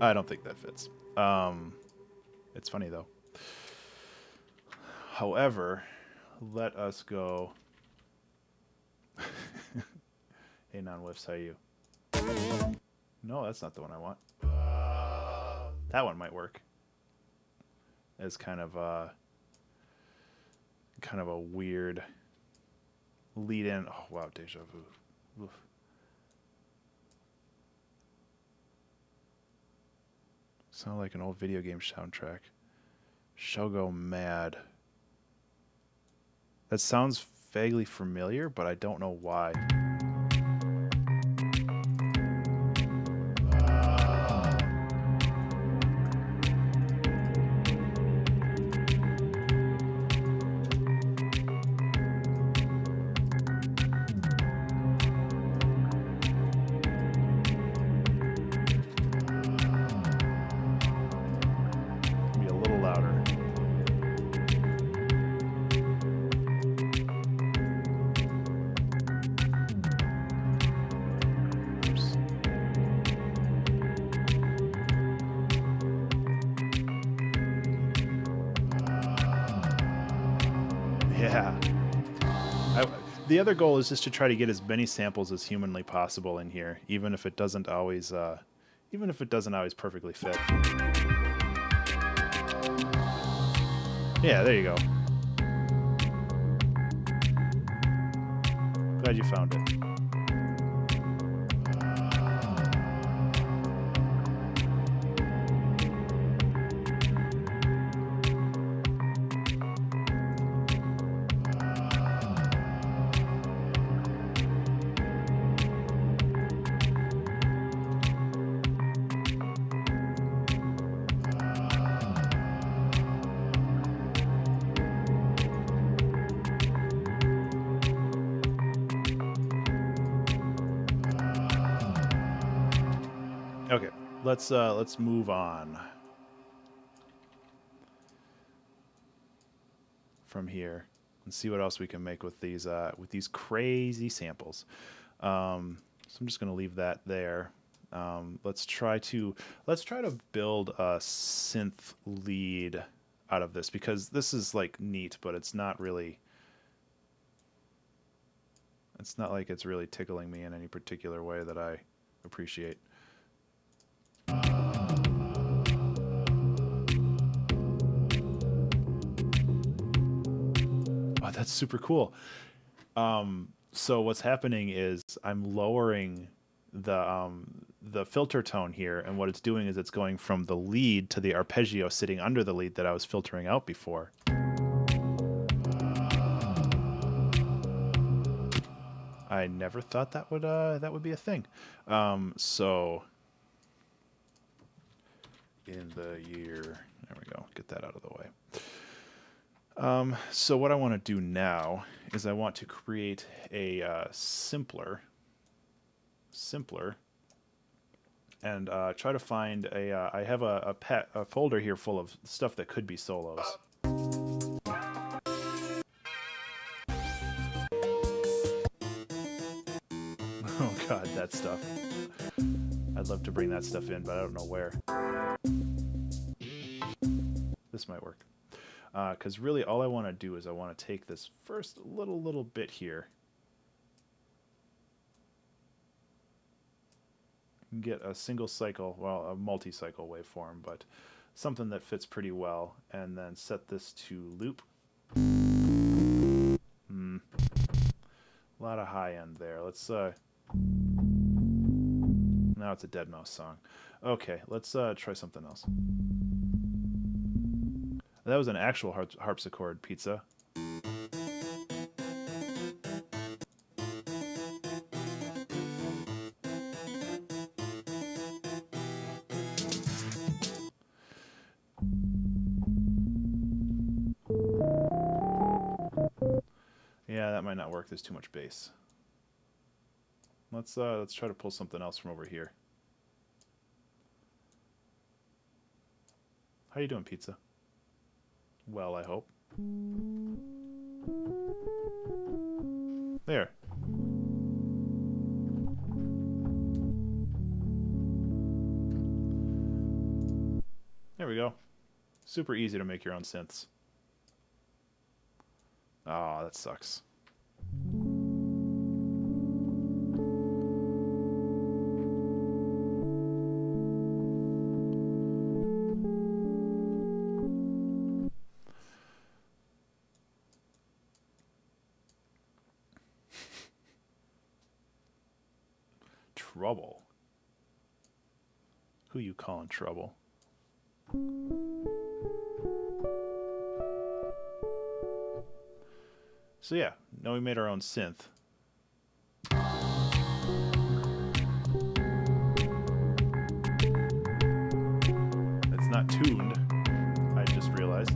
I don't think that fits. It's funny though. However, let us go. Hey, non-whiffs, how are you? No, that's not the one I want. That one might work. As kind of a weird lead in. Oh wow, deja vu. Oof. Sound like an old video game soundtrack. Shall Go Mad. That sounds vaguely familiar, but I don't know why. Be a little louder. Oops. Yeah. The other goal is just to try to get as many samples as humanly possible in here, even if it doesn't always perfectly fit. Yeah, there you go. Glad you found it. Okay, let's move on from here and see what else we can make with these crazy samples. So I'm just gonna leave that there. Let's try to build a synth lead out of this, because this is like neat, but it's not really. It's not like it's really tickling me in any particular way that I appreciate. Oh, that's super cool. So what's happening is I'm lowering the filter tone here, and what it's doing is it's going from the lead to the arpeggio sitting under the lead that I was filtering out before. I never thought that would be a thing. So in the year. There we go. Get that out of the way. So what I want to do now is I want to create a simpler, and try to find a. I have a folder here full of stuff that could be solos. Oh god, that stuff. I'd love to bring that stuff in, but I don't know where. This might work. Because really all I want to do is I want to take this first little bit here. And get a single cycle, well, a multi-cycle waveform, but something that fits pretty well, and then set this to loop. A lot of high end there. Let's now it's a deadmau5 song. Okay, let's try something else. That was an actual harpsichord pizza. Yeah, that might not work. There's too much bass. Let's try to pull something else from over here. How you doing, pizza? Well, I hope. There. There we go. Super easy to make your own synths. Ah, that sucks. Trouble? Who you calling trouble? So yeah, now we made our own synth. It's not tuned, I just realized.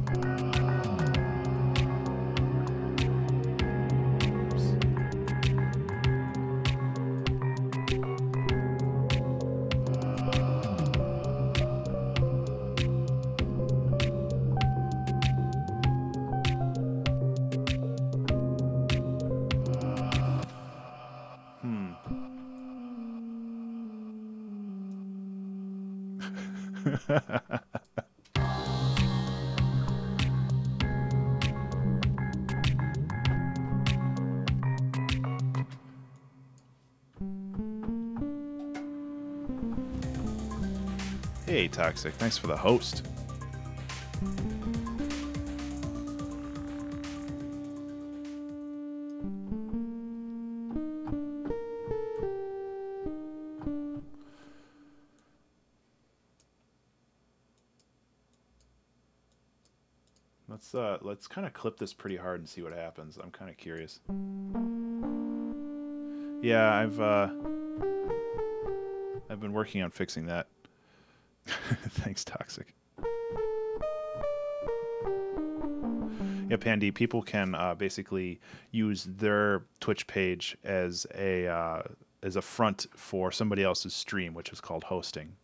Hey, Toxic, thanks for the host. Let's kind of clip this pretty hard and see what happens. I'm kind of curious. Yeah, I've been working on fixing that. Thanks, Toxic. Yeah, Pandy, people can basically use their Twitch page as a front for somebody else's stream, which is called hosting.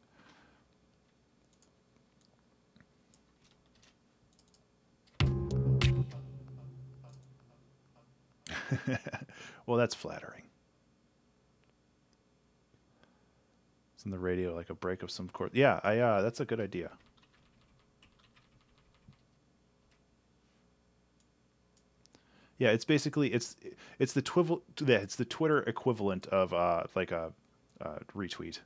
Well, that's flattering. It's on the radio, like a break of some chord. Yeah, that's a good idea. Yeah, it's basically it's the Twitter equivalent of like a retweet.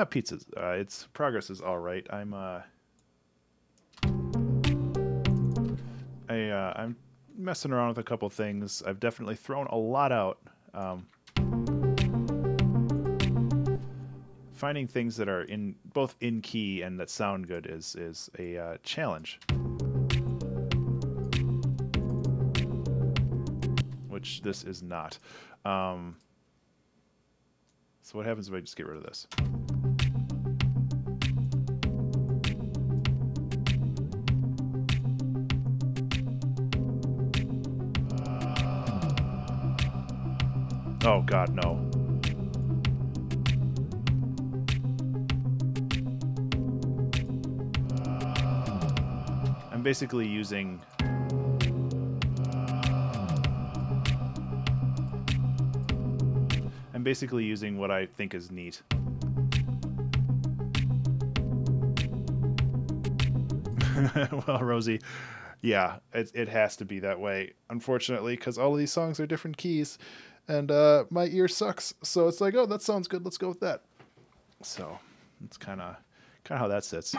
Pizza's its progress is all right. I'm messing around with a couple things. I've definitely thrown a lot out. Finding things that are both in key and that sound good is a challenge, which this is not. So what happens if I just get rid of this? Oh God, no. I'm basically using what I think is neat. Well, Rosie, yeah, it has to be that way, unfortunately, because all of these songs are different keys, and my ear sucks. So it's like, oh, that sounds good. Let's go with that. So it's kind of how that sits.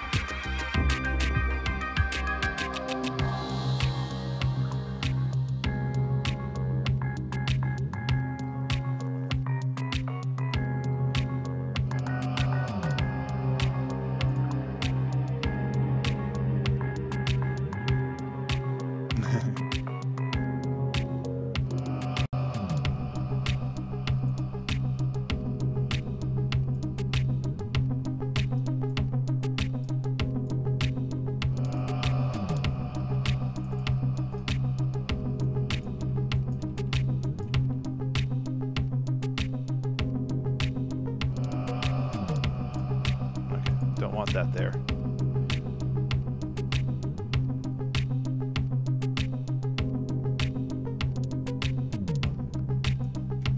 Don't want that there.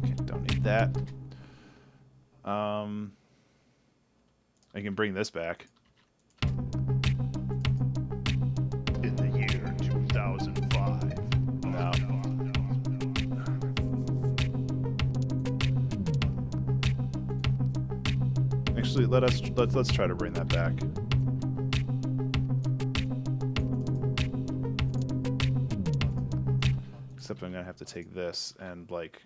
Okay, don't need that. I can bring this back.
In the year 2005.
No. Actually, let's try to bring that back. Except I'm gonna have to take this and like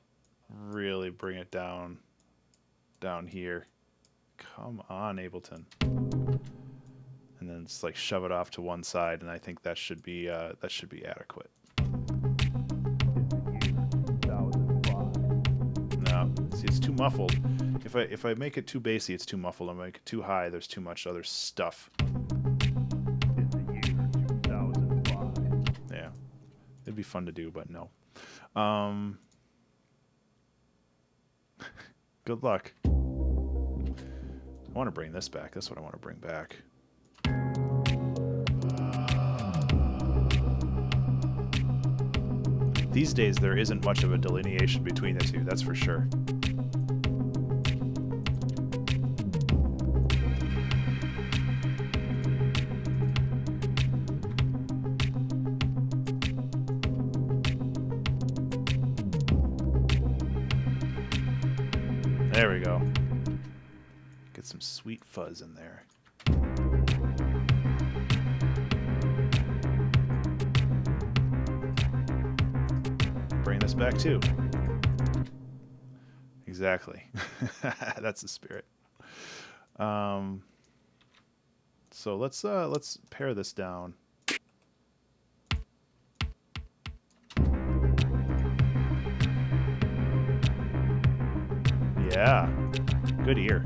really bring it down here. Come on, Ableton. And then just like shove it off to one side, and I think that should be adequate. No, see, it's too muffled. If I make it too bassy, it's too muffled. If I make it too high, there's too much other stuff.
In the year 2005.
Yeah, it'd be fun to do, but no. Good luck. I want to bring this back. That's what I want to bring back. These days, there isn't much of a delineation between the two, that's for sure. There we go. Get some sweet fuzz in there. Bring this back too. Exactly. That's the spirit. So let's pare this down. Yeah, good ear.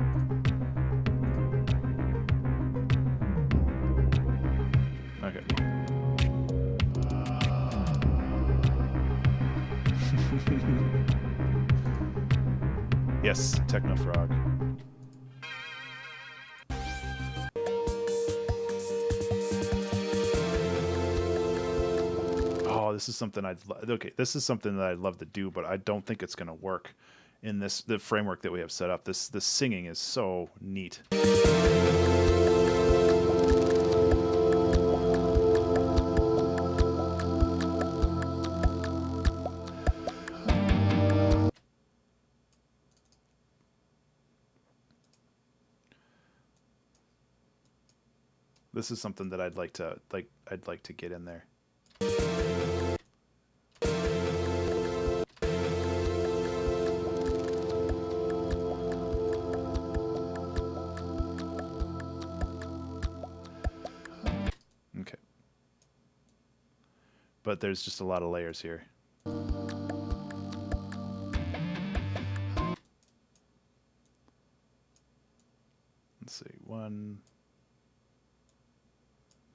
Okay. Yes, Techno Frog. Oh, this is something this is something that I'd love to do, but I don't think it's gonna work in the framework that we have set up. This singing is so neat. This is something that I'd like to get in there. Okay. But there's just a lot of layers here.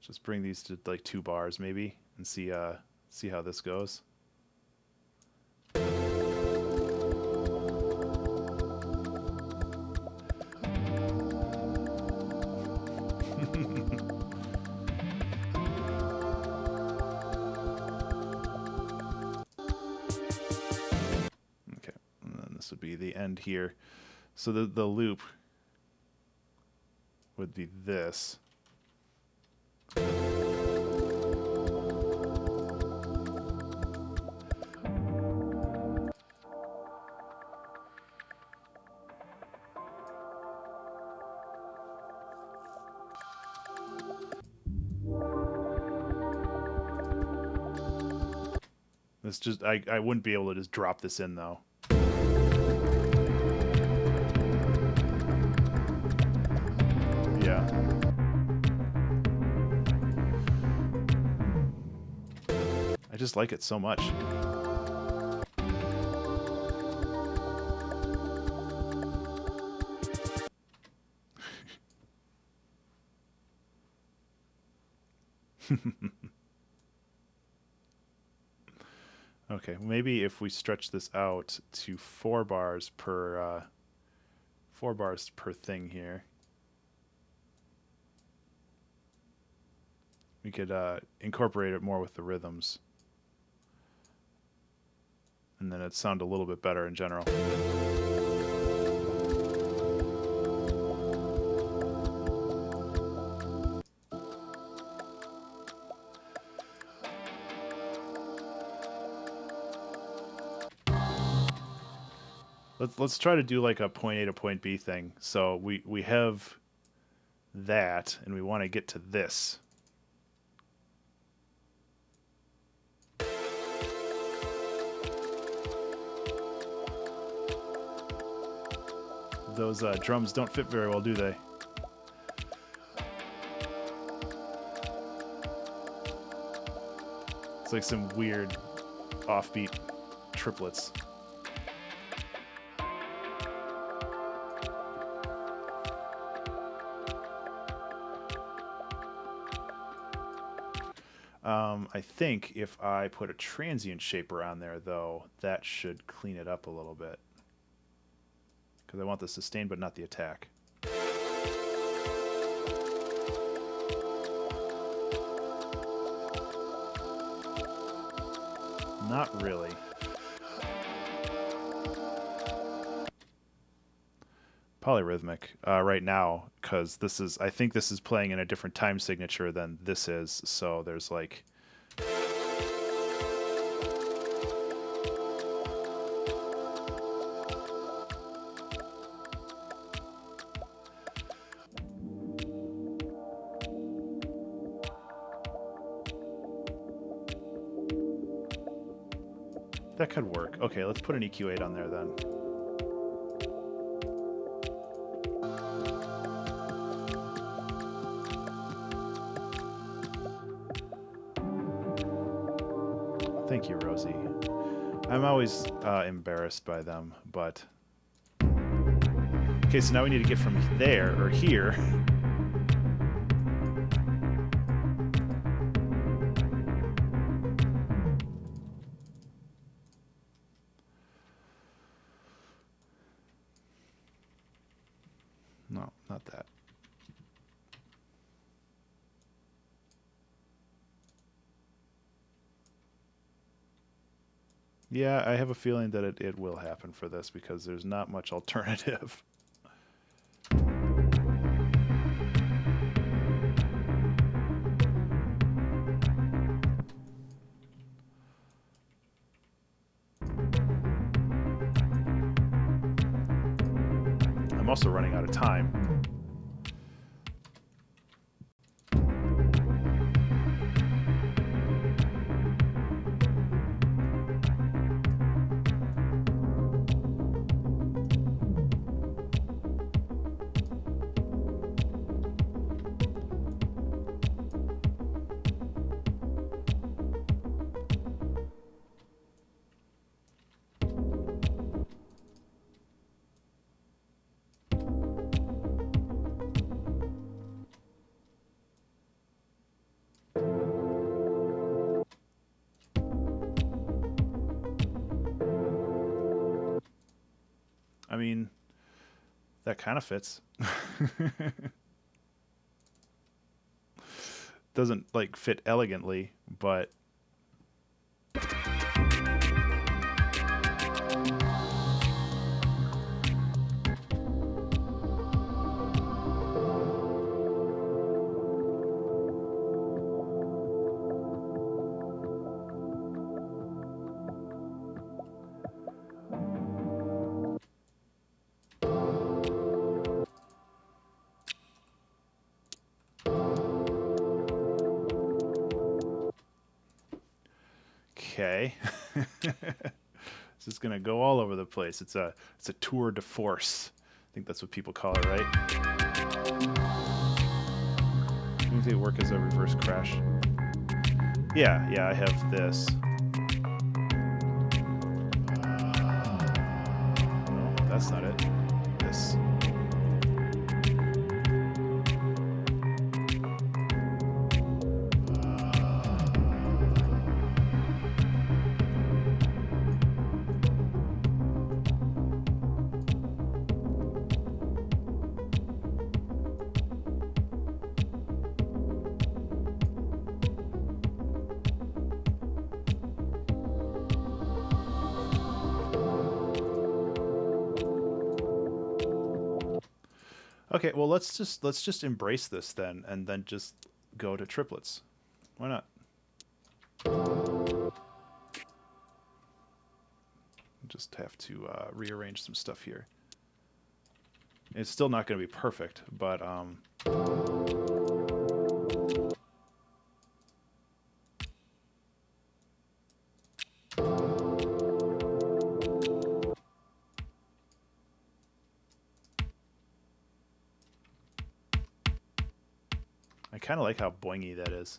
Just bring these to like 2 bars maybe and see how this goes. Okay, and then this would be the end here. So the loop would be this. It's just I wouldn't be able to just drop this in though. Yeah. I just like it so much. Okay, maybe if we stretch this out to 4 bars per 4 bars per thing here, we could incorporate it more with the rhythms, and then it'd sound a little bit better in general. Let's try to do like a point A to point B thing. So we have that, and we want to get to this. Those drums don't fit very well, do they? It's like some weird offbeat triplets. I think if I put a transient shaper on there, though, that should clean it up a little bit. Because I want the sustain, but not the attack. Not really. Polyrhythmic right now, because this is, I think this is playing in a different time signature than this is, so there's like... That could work. Okay, let's put an EQ8 on there then. Thank you, Rosie. I'm always embarrassed by them, but... Okay, so now we need to get from there, or here... No, not that. Yeah, I have a feeling that it will happen for this because there's not much alternative. I'm also running out of time. mean, that kind of fits. Doesn't like fit elegantly, but okay. This is gonna go all over the place. It's a tour de force. I think that's what people call it, right? I think they work as a reverse crash. Yeah, I have this. No, that's not it. This. Okay, well let's just embrace this then, and then just go to triplets. Why not? Just have to rearrange some stuff here. It's still not going to be perfect, but I kind of like how boingy that is.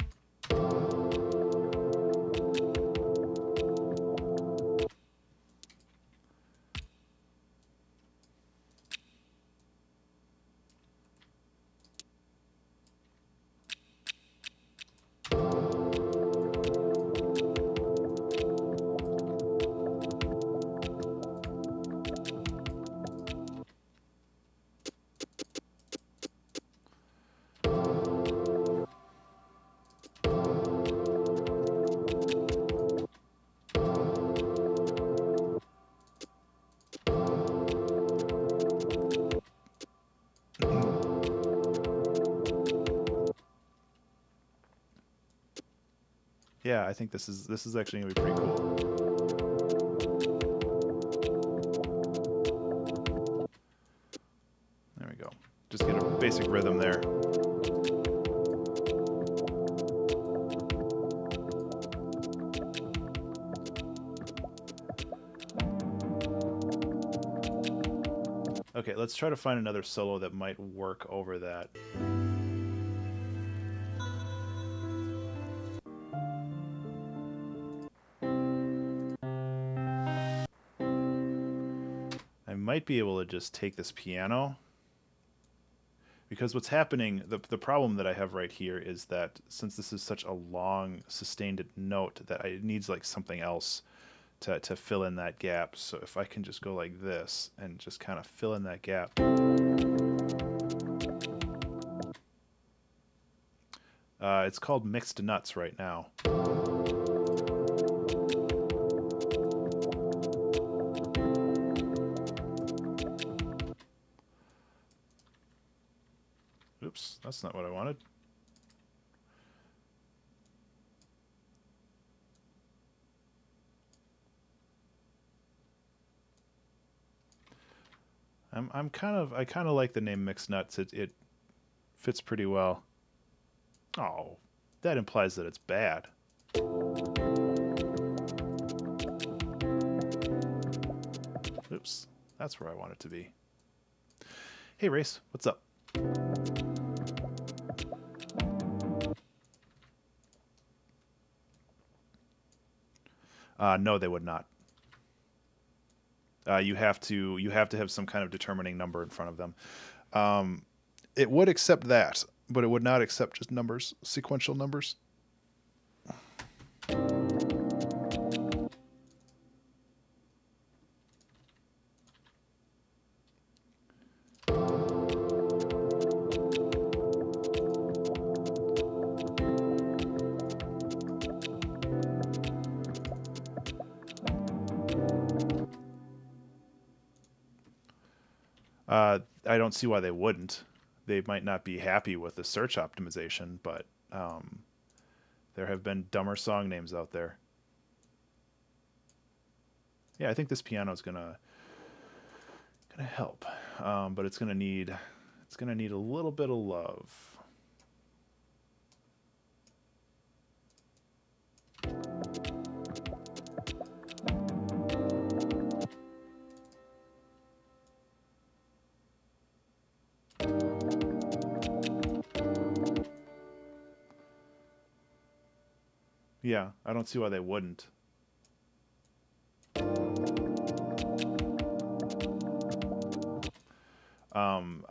Yeah, I think this is actually gonna be pretty cool. There we go. Just get a basic rhythm there. Okay, let's try to find another solo that might work over that. Might be able to just take this piano, because what's happening, the problem that I have right here is that since this is such a long sustained note, that it needs like something else to fill in that gap. So if I can just go like this and just kind of fill in that gap. It's called Mixed Nuts right now. Oops, that's not what I wanted. I kind of like the name Mixed Nuts. It fits pretty well. Oh, that implies that it's bad. Oops, that's where I want it to be. Hey Race, what's up? No, they would not. You have to have some kind of determining number in front of them. It would accept that, but it would not accept just numbers, sequential numbers. I don't see why they wouldn't. They might not be happy with the search optimization, but there have been dumber song names out there. Yeah, I think this piano is gonna help, but it's gonna need a little bit of love. Yeah, I don't see why they wouldn't.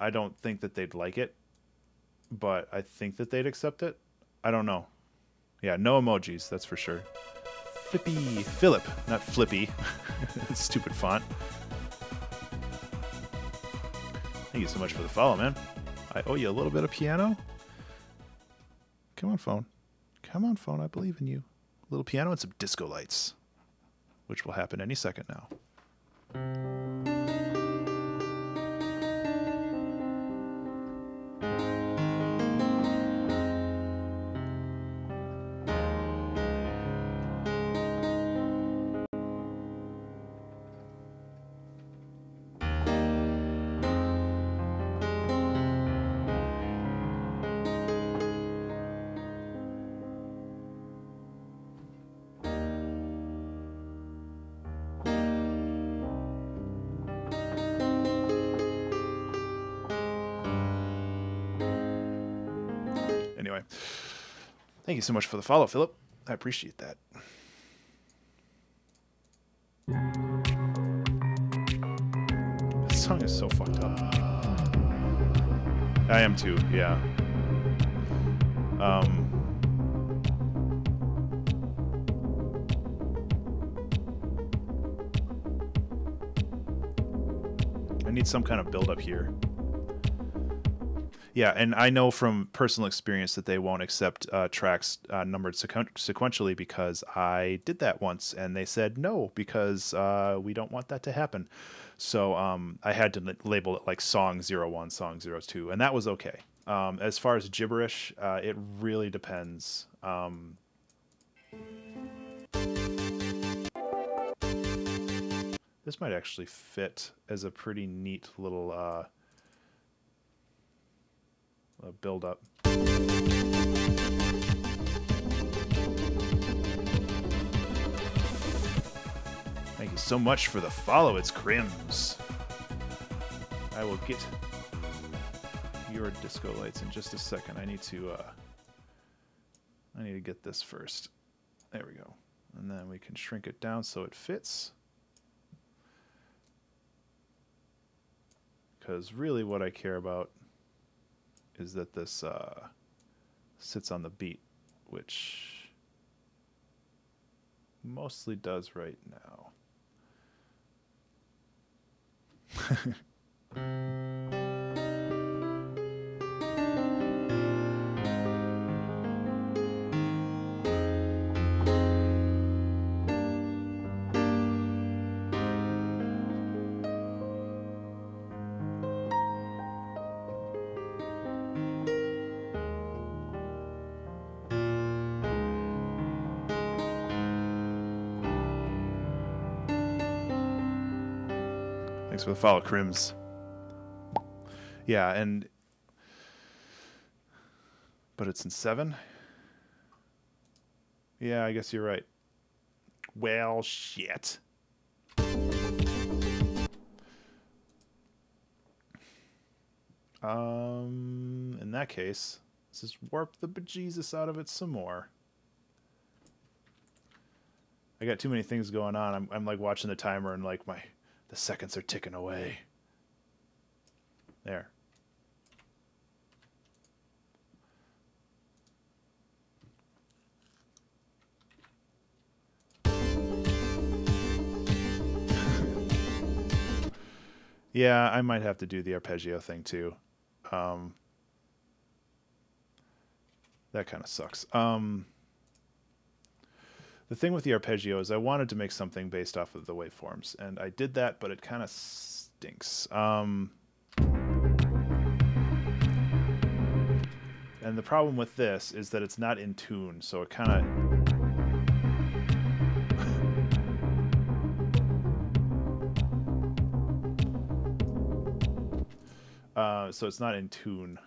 I don't think that they'd like it, but I think that they'd accept it. I don't know. Yeah, no emojis, that's for sure. Flippy Philip, not Flippy. Stupid font. Thank you so much for the follow, man. I owe you a little bit of piano. Come on, phone. Come on, phone. I believe in you. A little piano and some disco lights, which will happen any second now. Anyway, thank you so much for the follow, Philip. I appreciate that. This song is so fucked up. I am too, yeah. I need some kind of build up here. Yeah, and I know from personal experience that they won't accept tracks numbered sequentially because I did that once, and they said no because we don't want that to happen. So I had to label it like song 01, song 02, and that was okay. As far as gibberish, it really depends. This might actually fit as a pretty neat little build up. Thank you so much for the follow. It's Crims. I will get your disco lights in just a second. I need to get this first. There we go. And then we can shrink it down so it fits. Because really what I care about is that this sits on the beat, which mostly does right now. Thanks for the follow, Crims. Yeah, but it's in 7? Yeah, I guess you're right. Well, shit. In that case, let's just warp the bejesus out of it some more. I got too many things going on. I'm like watching the timer and like the seconds are ticking away. There. Yeah, I might have to do the arpeggio thing too. That kind of sucks. The thing with the arpeggio is I wanted to make something based off of the waveforms, and I did that, but it kind of stinks. And the problem with this is that it's not in tune, so it kind of... so it's not in tune.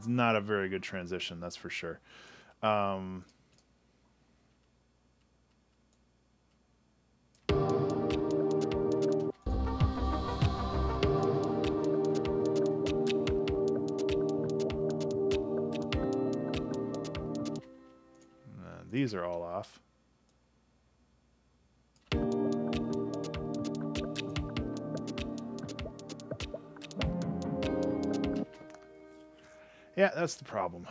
Not a very good transition, that's for sure. These are all off. Yeah, that's the problem.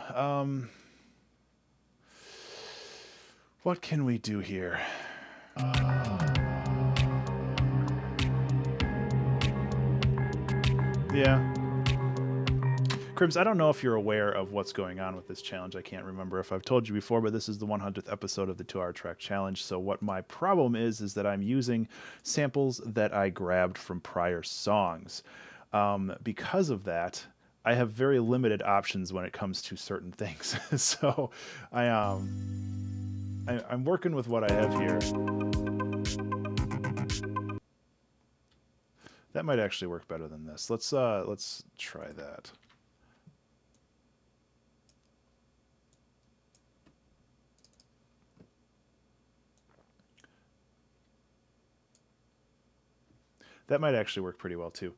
What can we do here? Yeah. Cribs, I don't know if you're aware of what's going on with this challenge. I can't remember if I've told you before, but this is the 100th episode of the 2-Hour Track Challenge. So what my problem is that I'm using samples that I grabbed from prior songs. Because of that, I have very limited options when it comes to certain things. So I'm working with what I have here. That might actually work better than this. Let's try that. That might actually work pretty well too.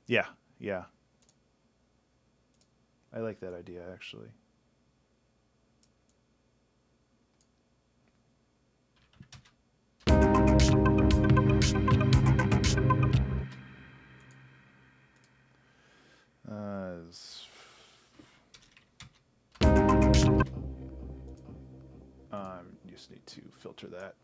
Yeah. I like that idea, actually. Just need to filter that.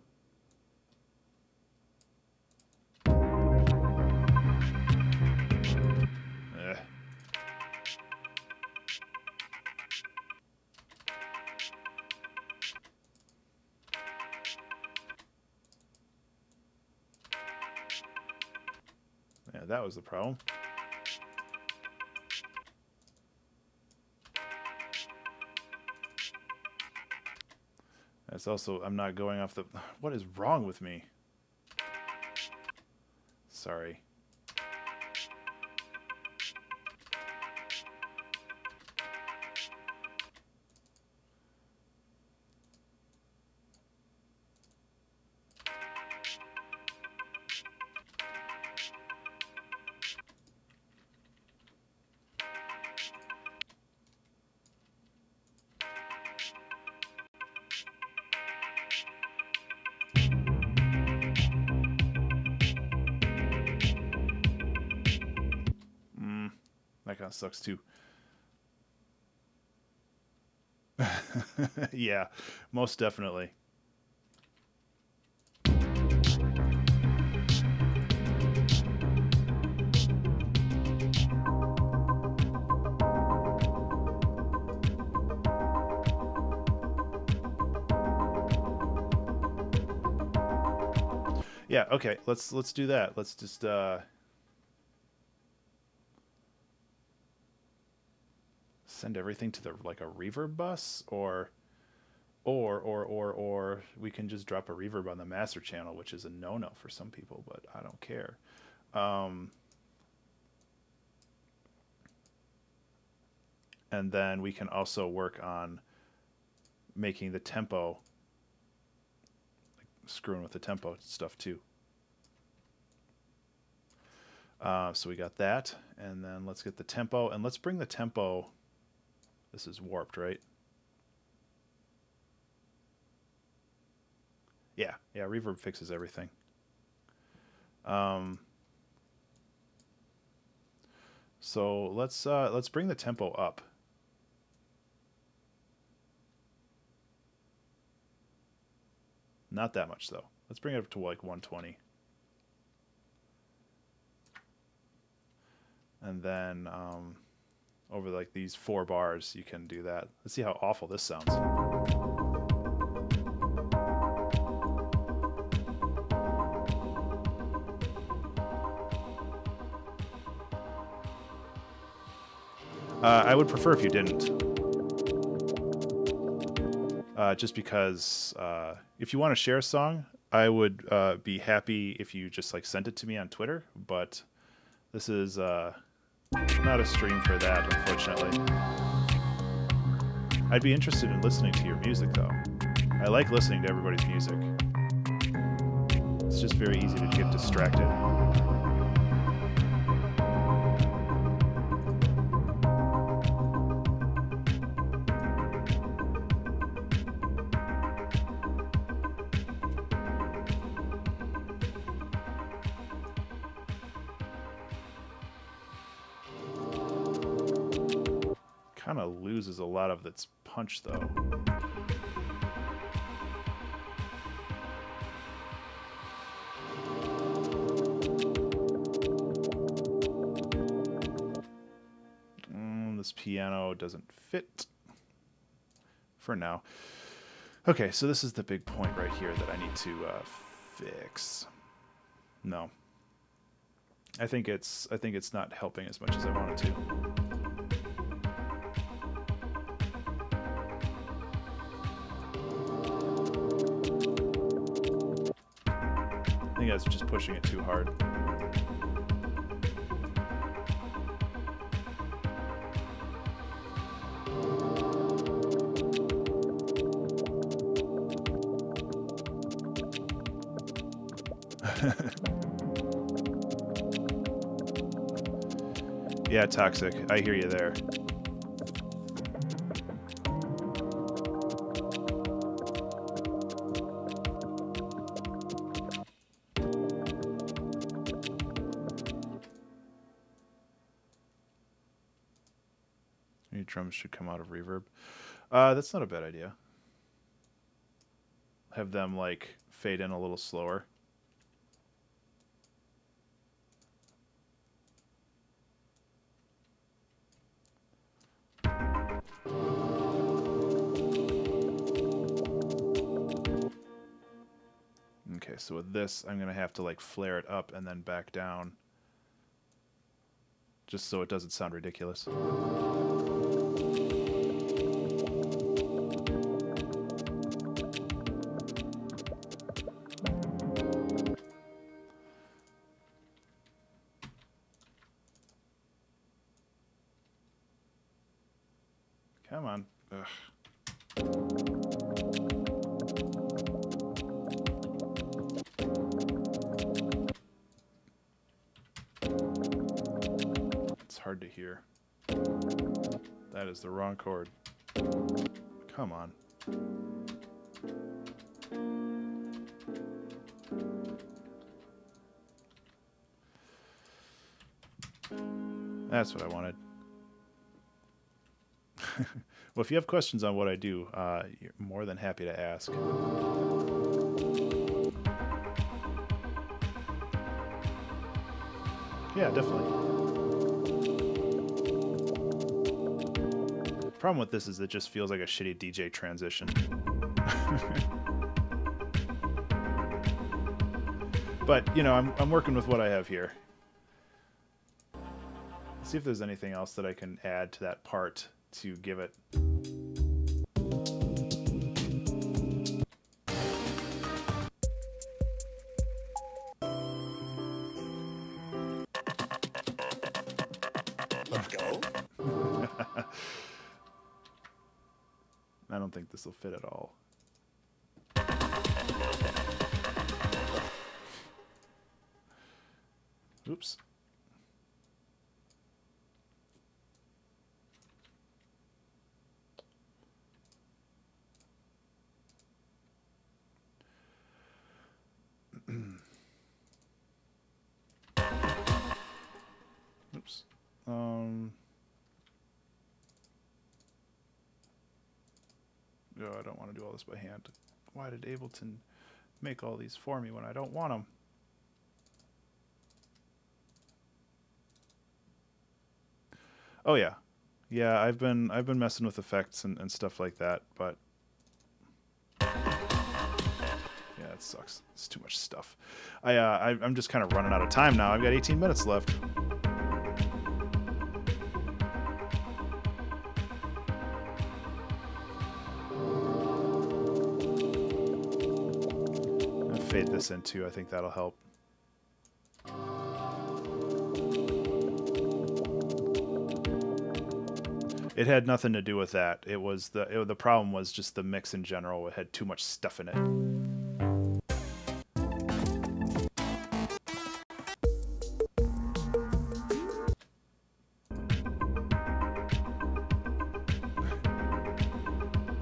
Yeah, that was the problem. That's also, I'm not going off the... What is wrong with me? Sorry. That kind of sucks too. Yeah, most definitely. Yeah, okay, let's do that. Let's just send everything to the like a reverb bus, or we can just drop a reverb on the master channel, which is a no-no for some people, but I don't care. And then we can also work on making the tempo, like screwing with the tempo stuff too. So we got that, and then let's get the tempo, and let's bring the tempo. This is warped, right? Yeah, Yeah, reverb fixes everything. So let's bring the tempo up. Not that much though. Let's bring it up to like 120. And then over like these 4 bars, you can do that. Let's see how awful this sounds. I would prefer if you didn't. Just because if you want to share a song, I would be happy if you just like sent it to me on Twitter, but this is not a stream for that, unfortunately. I'd be interested in listening to your music, though. I like listening to everybody's music. It's just very easy to get distracted. Kind of loses a lot of its punch, though. This piano doesn't fit for now. Okay, so this is the big point right here that I need to fix. No, I think it's not helping as much as I want it to. I think that's just pushing it too hard. Yeah, Toxic. I hear you there. Your drums should come out of reverb. That's not a bad idea. Have them like fade in a little slower. Okay, so with this, I'm going to have to like flare it up and then back down just so it doesn't sound ridiculous. Come on. Ugh. Hard to hear. That is the wrong chord. Come on. That's what I wanted. Well, if you have questions on what I do, you're more than happy to ask. Yeah, definitely. Problem with this is it just feels like a shitty DJ transition. But, you know, I'm working with what I have here. Let's see if there's anything else that I can add to that part to give it.
Let's go.
I don't think this will fit at all. Oops. No, I don't want to do all this by hand. Why did Ableton make all these for me when I don't want them? Oh yeah, yeah. I've been messing with effects and stuff like that, but yeah, it sucks. It's too much stuff. I'm just kind of running out of time now. I've got 18 minutes left. Fade this in too. I think that'll help. It had nothing to do with that. It was the problem was just the mix in general. It had too much stuff in it.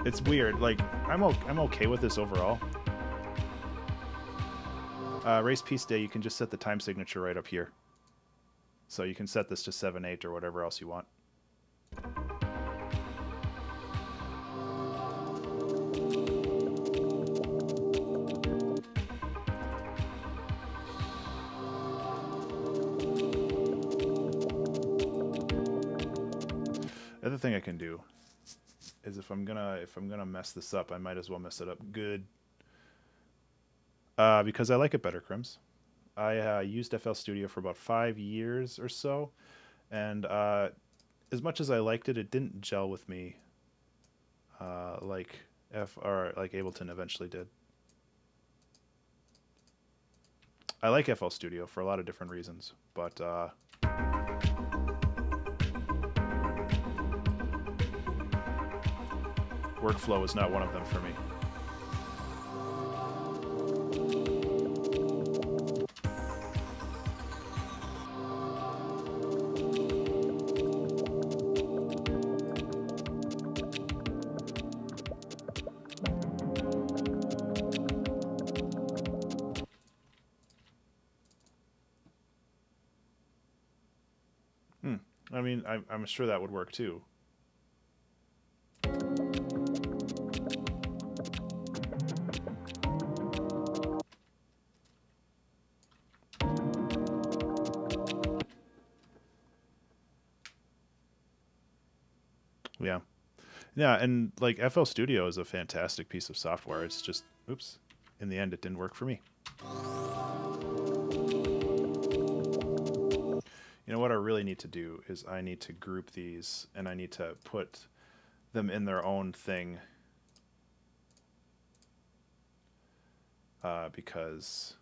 It's weird. Like I'm okay with this overall. Race Peace Day, you can just set the time signature right up here. So you can set this to 7/8 or whatever else you want. The other thing I can do is if I'm gonna mess this up, I might as well mess it up good. Because I like it better, Crims. I used FL Studio for about 5 years or so, and as much as I liked it, it didn't gel with me like Ableton eventually did. I like FL Studio for a lot of different reasons, but workflow is not one of them for me. I mean, I'm sure that would work too. Yeah. Yeah, and like FL Studio is a fantastic piece of software. It's just, oops, in the end it didn't work for me. You know what I really need to do is I need to group these and I need to put them in their own thing because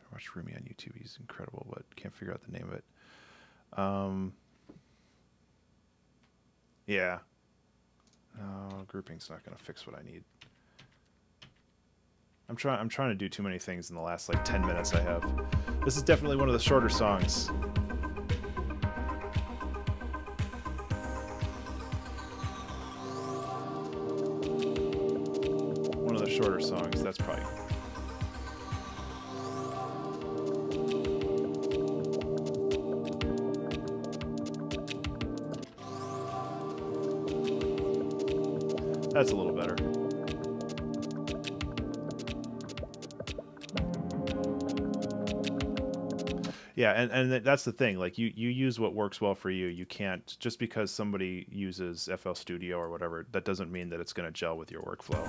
I watched Rumi on YouTube. He's incredible, but can't figure out the name of it. Yeah. No, grouping's not going to fix what I need. I'm trying to do too many things in the last like 10 minutes I have. This is definitely one of the shorter songs. One of the shorter songs, that's probably... That's a little better. Yeah, and that's the thing. Like you use what works well for you. You can't, just because somebody uses FL Studio or whatever, that doesn't mean that it's going to gel with your workflow.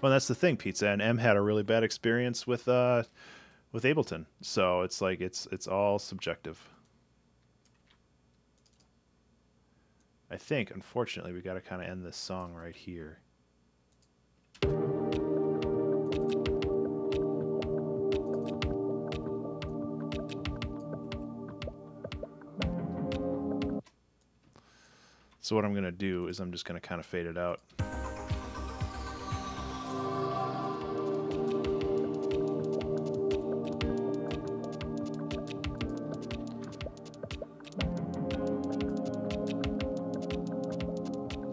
Well, that's the thing, Pizza, and M had a really bad experience with Ableton, so it's like it's all subjective. I think, unfortunately, we got to kind of end this song right here. So what I'm going to do is I'm just going to kind of fade it out.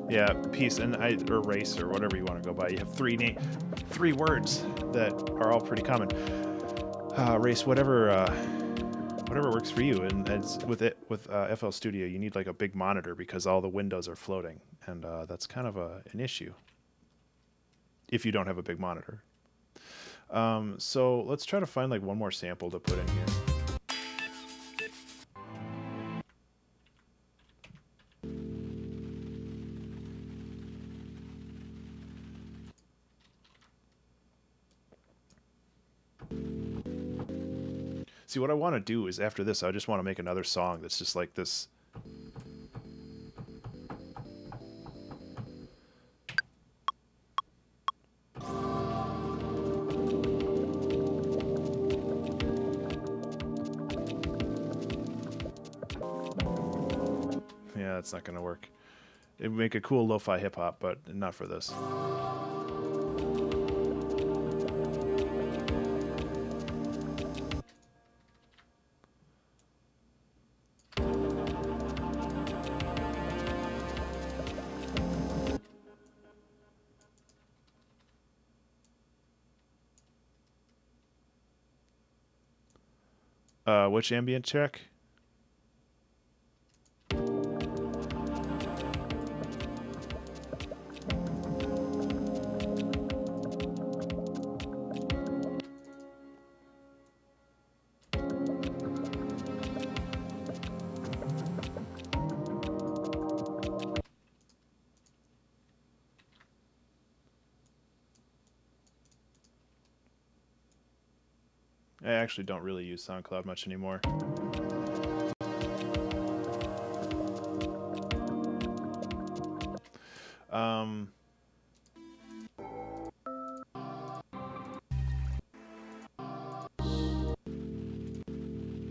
Yeah, peace and or race or whatever you want to go by. You have three words that are all pretty common. Race, whatever works for you. And as with FL Studio, you need like a big monitor because all the windows are floating, and that's kind of an issue if you don't have a big monitor. So let's try to find like one more sample to put in here. See, what I want to do is after this, I just want to make another song that's just like this. Yeah, that's not going to work. It would make a cool lo-fi hip-hop, but not for this. Which ambient track? I actually don't really use SoundCloud much anymore.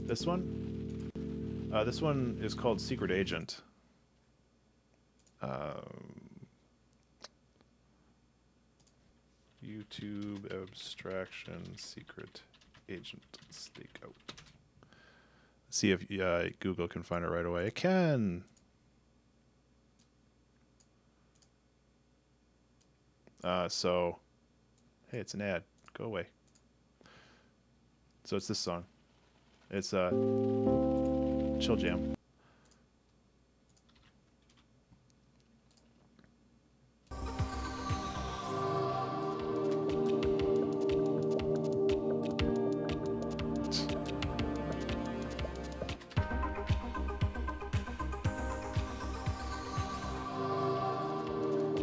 This one? This one is called Secret Agent. YouTube abstraction secret agent stakeout. See if Google can find it right away. It can. So, hey, it's an ad. Go away. So it's this song. It's Chill Jam.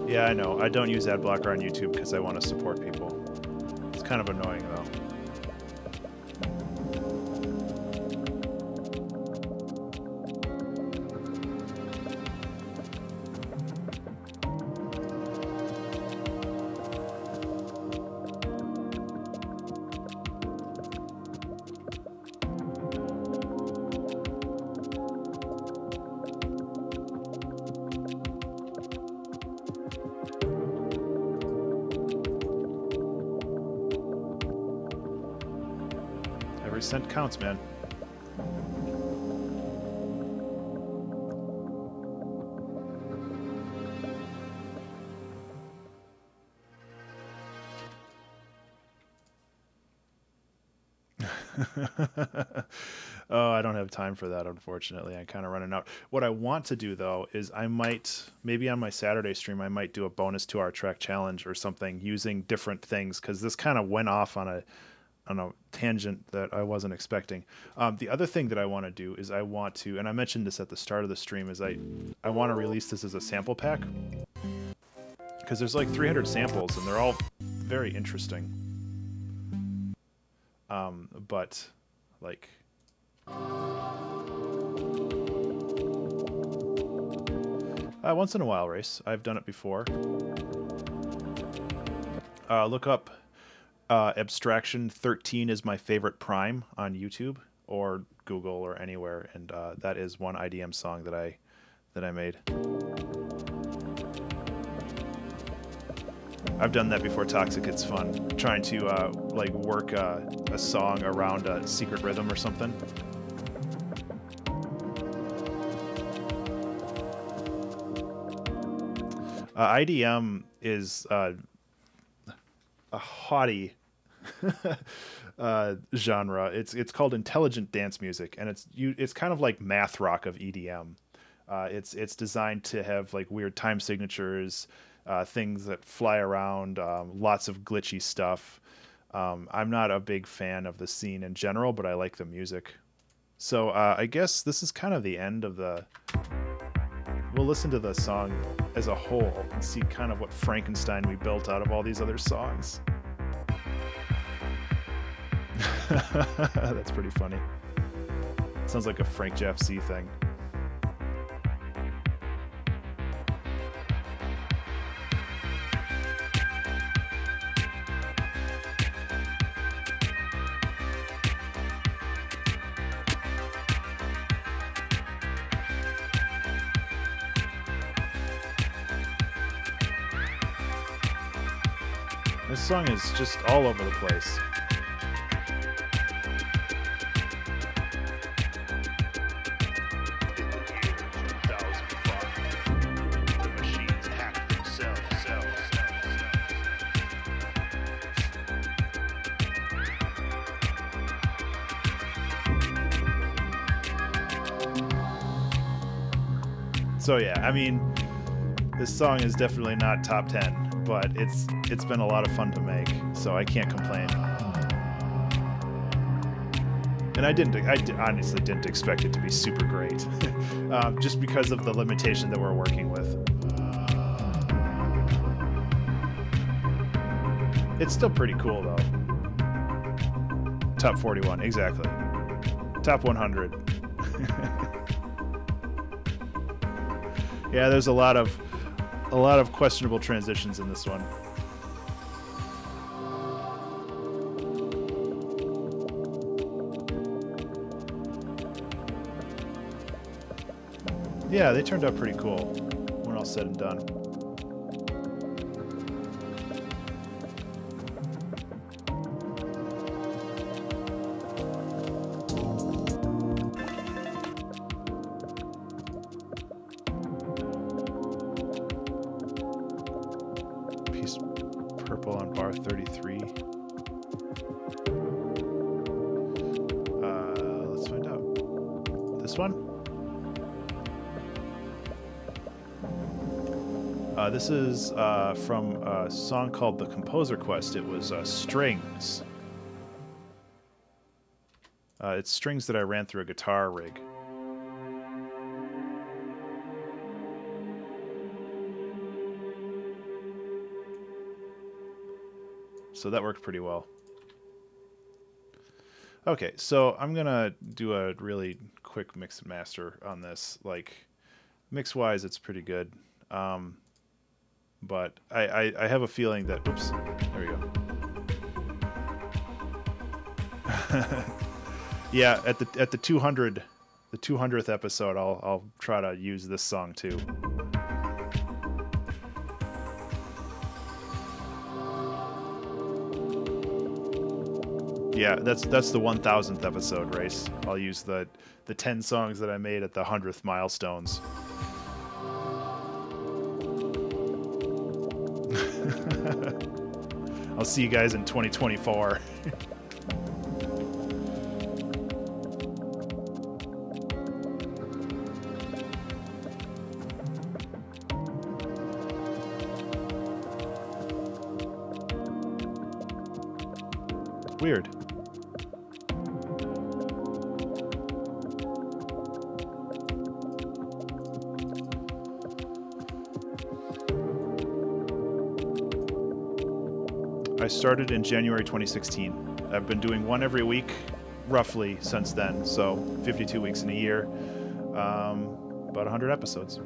Yeah, I know. I don't use ad blocker on YouTube because I want to support people. It's kind of annoying, though. Every cent counts, man. Oh, I don't have time for that, unfortunately. I'm kind of running out. What I want to do, though, is I might, maybe on my Saturday stream, I might do a bonus 2-hour track challenge or something using different things, because this kind of went off on a tangent that I wasn't expecting. The other thing that I want to do is I want to, and I mentioned this at the start of the stream, is I want to release this as a sample pack, because there's like 300 samples and they're all very interesting. But like, Once in a while, Race. I've done it before. Look up Abstraction 13 is my favorite prime on YouTube or Google or anywhere, and that is one IDM song that I made. I've done that before. Toxic. It's fun trying to like work a song around a secret rhythm or something. IDM is a haughty genre. It's called intelligent dance music, and it's kind of like math rock of EDM. It's designed to have like weird time signatures, things that fly around, lots of glitchy stuff. I'm not a big fan of the scene in general, but I like the music. So I guess this is kind of the end of the... We'll listen to the song as a whole and see kind of what Frankenstein we built out of all these other songs. That's pretty funny. Sounds like a Frank Jaffe thing. This song is just all over the place. So yeah, I mean, this song is definitely not top 10, but it's been a lot of fun to make, so I can't complain. And I honestly didn't expect it to be super great, just because of the limitation that we're working with. It's still pretty cool though. Top 41, exactly. Top 100. Yeah, there's a lot of questionable transitions in this one. Yeah, they turned out pretty cool when all said and done. Piece purple on bar 33. Let's find out. This one? This is from a song called The Composer Quest. It was strings. It's strings that I ran through a guitar rig. So that worked pretty well. Okay, so I'm gonna do a really quick mix and master on this. Like, mix-wise, it's pretty good. But I have a feeling that, oops, there we go. Yeah, at the 200th episode, I'll try to use this song too. Yeah, that's the 1000th episode, Race. I'll use the 10 songs that I made at the 100th milestones. I'll see you guys in 2024. Weird. I started in January 2016. I've been doing one every week, roughly, since then. So 52 weeks in a year, about 100 episodes.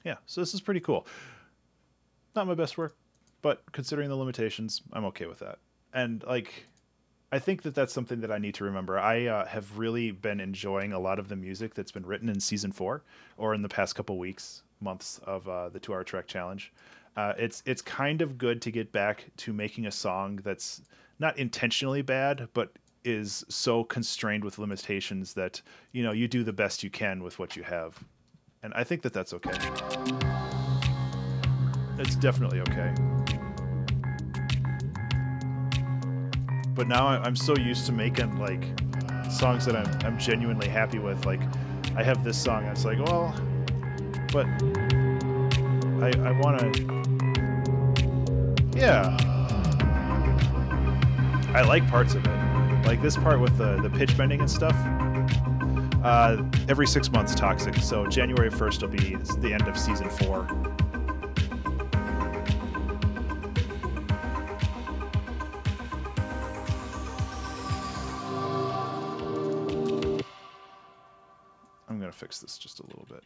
Yeah, so this is pretty cool. Not my best work, but considering the limitations, I'm okay with that. And like, I think that that's something that I need to remember. I have really been enjoying a lot of the music that's been written in season 4 or in the past couple weeks, months of the 2 Hour Trek Challenge. It's kind of good to get back to making a song that's not intentionally bad, but is so constrained with limitations that, you know, you do the best you can with what you have. And I think that that's okay. It's definitely okay. But now I'm so used to making like songs that I'm genuinely happy with. Like I have this song, and it's like, well, but I want to, yeah. I like parts of it, like this part with the pitch bending and stuff. Every 6 months, Toxic. So January 1st will be the end of season 4. I'm gonna fix this just a little bit.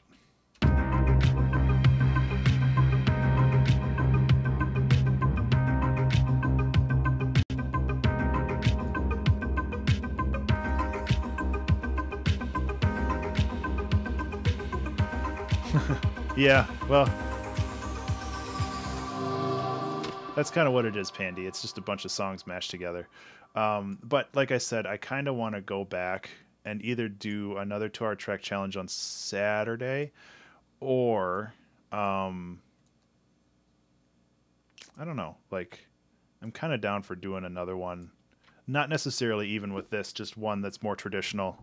Yeah, well, that's kind of what it is, Pandy. It's just a bunch of songs mashed together. But like I said, I kind of want to go back and either do another 2 Hour Trek Challenge on Saturday, or I don't know. Like, I'm kind of down for doing another one. Not necessarily even with this, just one that's more traditional.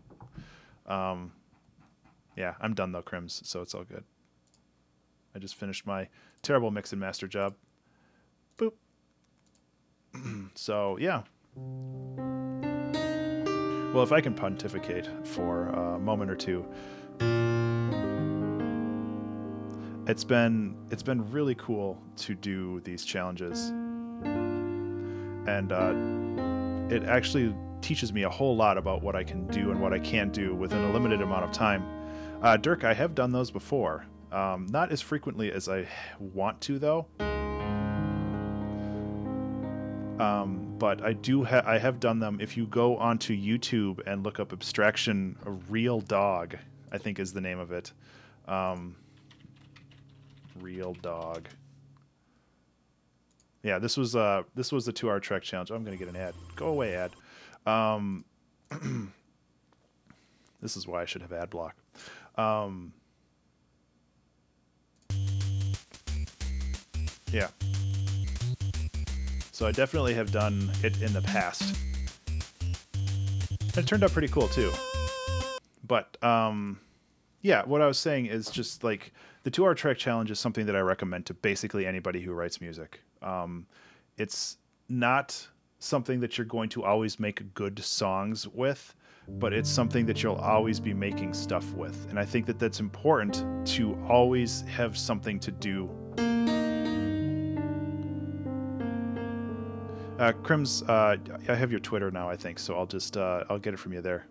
Yeah, I'm done though, Crims, so it's all good. I just finished my terrible mix and master job. Boop. So, yeah. Well, if I can pontificate for a moment or two, it's been really cool to do these challenges, and it actually teaches me a whole lot about what I can do and what I can't do within a limited amount of time. Dirk, I have done those before. Not as frequently as I want to, though. But I have done them. If you go onto YouTube and look up Abstraction Real Dog, I think is the name of it. Real Dog. Yeah, this was the 2 Hour Trek Challenge. Oh, I'm gonna get an ad. Go away, ad. This is why I should have ad block. Yeah. So I definitely have done it in the past. And it turned out pretty cool too. But yeah, what I was saying is just like the 2 Hour Trek Challenge is something that I recommend to basically anybody who writes music. It's not something that you're going to always make good songs with, but it's something that you'll always be making stuff with. And I think that that's important, to always have something to do. Crims, I have your Twitter now, I think, so I'll just I'll get it from you there.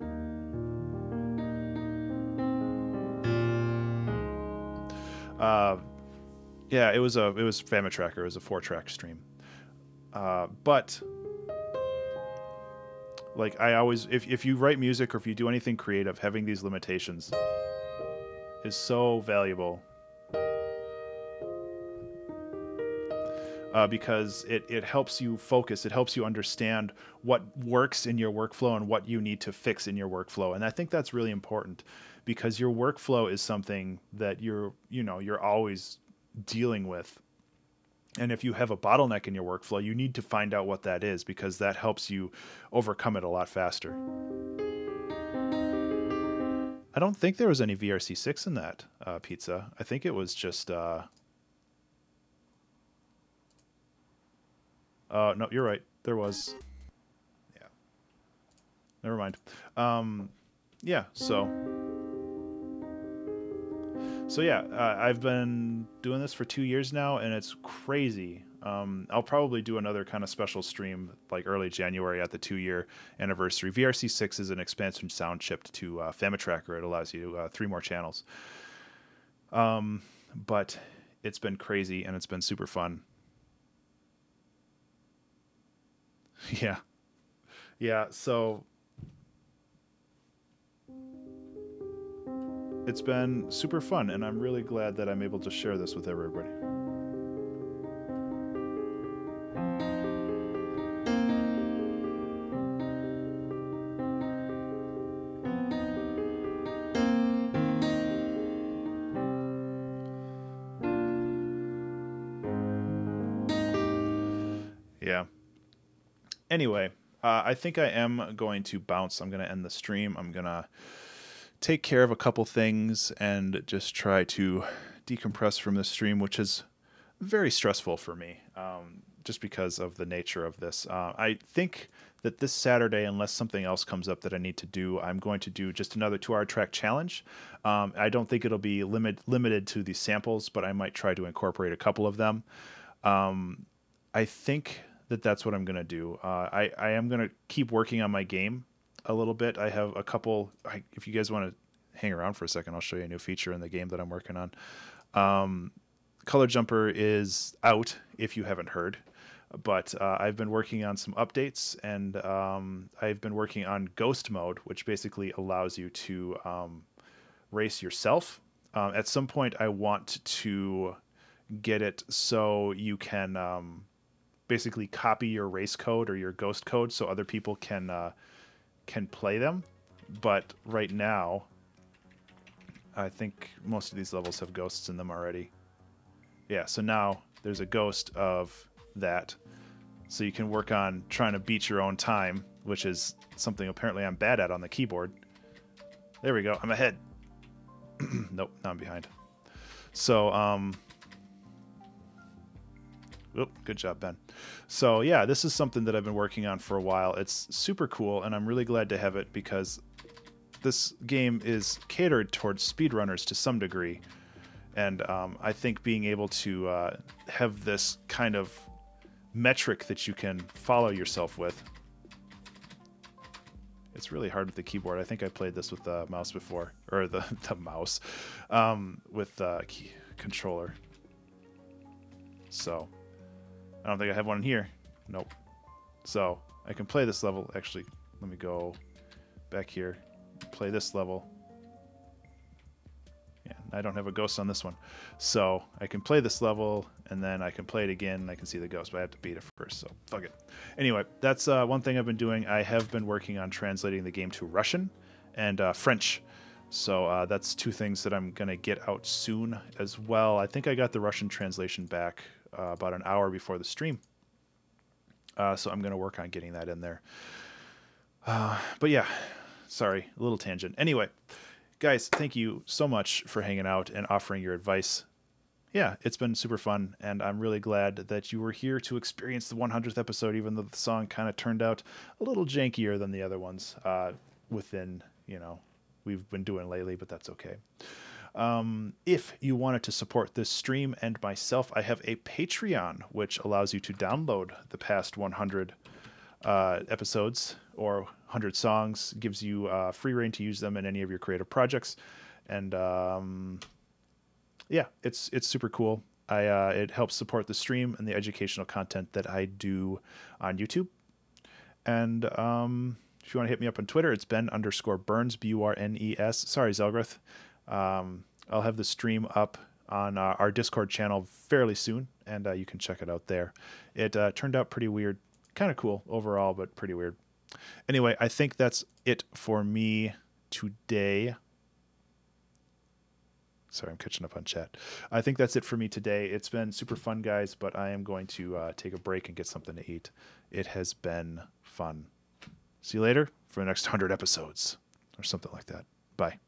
Yeah, it was Famitracker. It was a 4-track stream. But like I always, if you write music or if you do anything creative, having these limitations is so valuable. Because it helps you focus. It helps you understand what works in your workflow and what you need to fix in your workflow. And I think that's really important, because your workflow is something that you're always dealing with. And if you have a bottleneck in your workflow, you need to find out what that is, because that helps you overcome it a lot faster. I don't think there was any VRC6 in that pizza. I think it was just... no, you're right. There was. Yeah. Never mind. Yeah, so yeah, I've been doing this for 2 years now, and it's crazy. I'll probably do another kind of special stream like early January at the 2-year anniversary. VRC6 is an expansion sound chip to Famitracker. It allows you 3 more channels. but it's been crazy and it's been super fun. Yeah. Yeah, so it's been super fun, and I'm really glad that I'm able to share this with everybody. Yeah. Anyway, I think I am going to bounce. I'm going to end the stream. I'm going to take care of a couple things and just try to decompress from this stream, which is very stressful for me, just because of the nature of this. I think that this Saturday, unless something else comes up that I need to do, I'm going to do just another 2-hour track challenge. I don't think it'll be limited to the samples, but I might try to incorporate a couple of them. I think that that's what I'm going to do. I am going to keep working on my game a little bit. I have a couple, if you guys want to hang around for a second, I'll show you a new feature in the game that I'm working on. Color Jumper is out, if you haven't heard, but I've been working on some updates, and I've been working on Ghost Mode, which basically allows you to race yourself. At some point, I want to get it so you can basically copy your race code or your ghost code so other people can play them. But right now, I think most of these levels have ghosts in them already. Yeah, so now there's a ghost of that. So you can work on trying to beat your own time, which is something apparently I'm bad at on the keyboard. There we go. I'm ahead. Nope, now I'm behind. So, oop, good job, Ben. So yeah, this is something that I've been working on for a while. It's super cool, and I'm really glad to have it because this game is catered towards speedrunners to some degree. And I think being able to have this kind of metric that you can follow yourself with. It's really hard with the keyboard. I think I played this with the mouse before, or the mouse, with the controller. So I don't think I have one in here. Nope. So I can play this level. Actually, let me go back here, play this level. Yeah, I don't have a ghost on this one. So I can play this level, and then I can play it again, and I can see the ghost, but I have to beat it first, so fuck it. Anyway, that's one thing I've been doing. I have been working on translating the game to Russian and French. So that's two things that I'm going to get out soon as well. I think I got the Russian translation back about an hour before the stream. So I'm going to work on getting that in there. But yeah, sorry, a little tangent. Anyway, guys, thank you so much for hanging out and offering your advice. Yeah, it's been super fun, and I'm really glad that you were here to experience the 100th episode, even though the song kind of turned out a little jankier than the other ones within, we've been doing lately, but that's okay. If you wanted to support this stream and myself, I have a Patreon, which allows you to download the past 100 episodes or 100 songs, gives you free reign to use them in any of your creative projects. And yeah, it's super cool. It helps support the stream and the educational content that I do on YouTube. And if you want to hit me up on Twitter, it's Ben_Burns, BURNES. Sorry, Zelgrith. I'll have the stream up on our Discord channel fairly soon, and you can check it out there. It turned out pretty weird. Kind of cool overall, but pretty weird. Anyway, I think that's it for me today. Sorry, I'm catching up on chat. I think that's it for me today. It's been super fun, guys, but I am going to take a break and get something to eat. It has been fun. See you later for the next 100 episodes or something like that. Bye.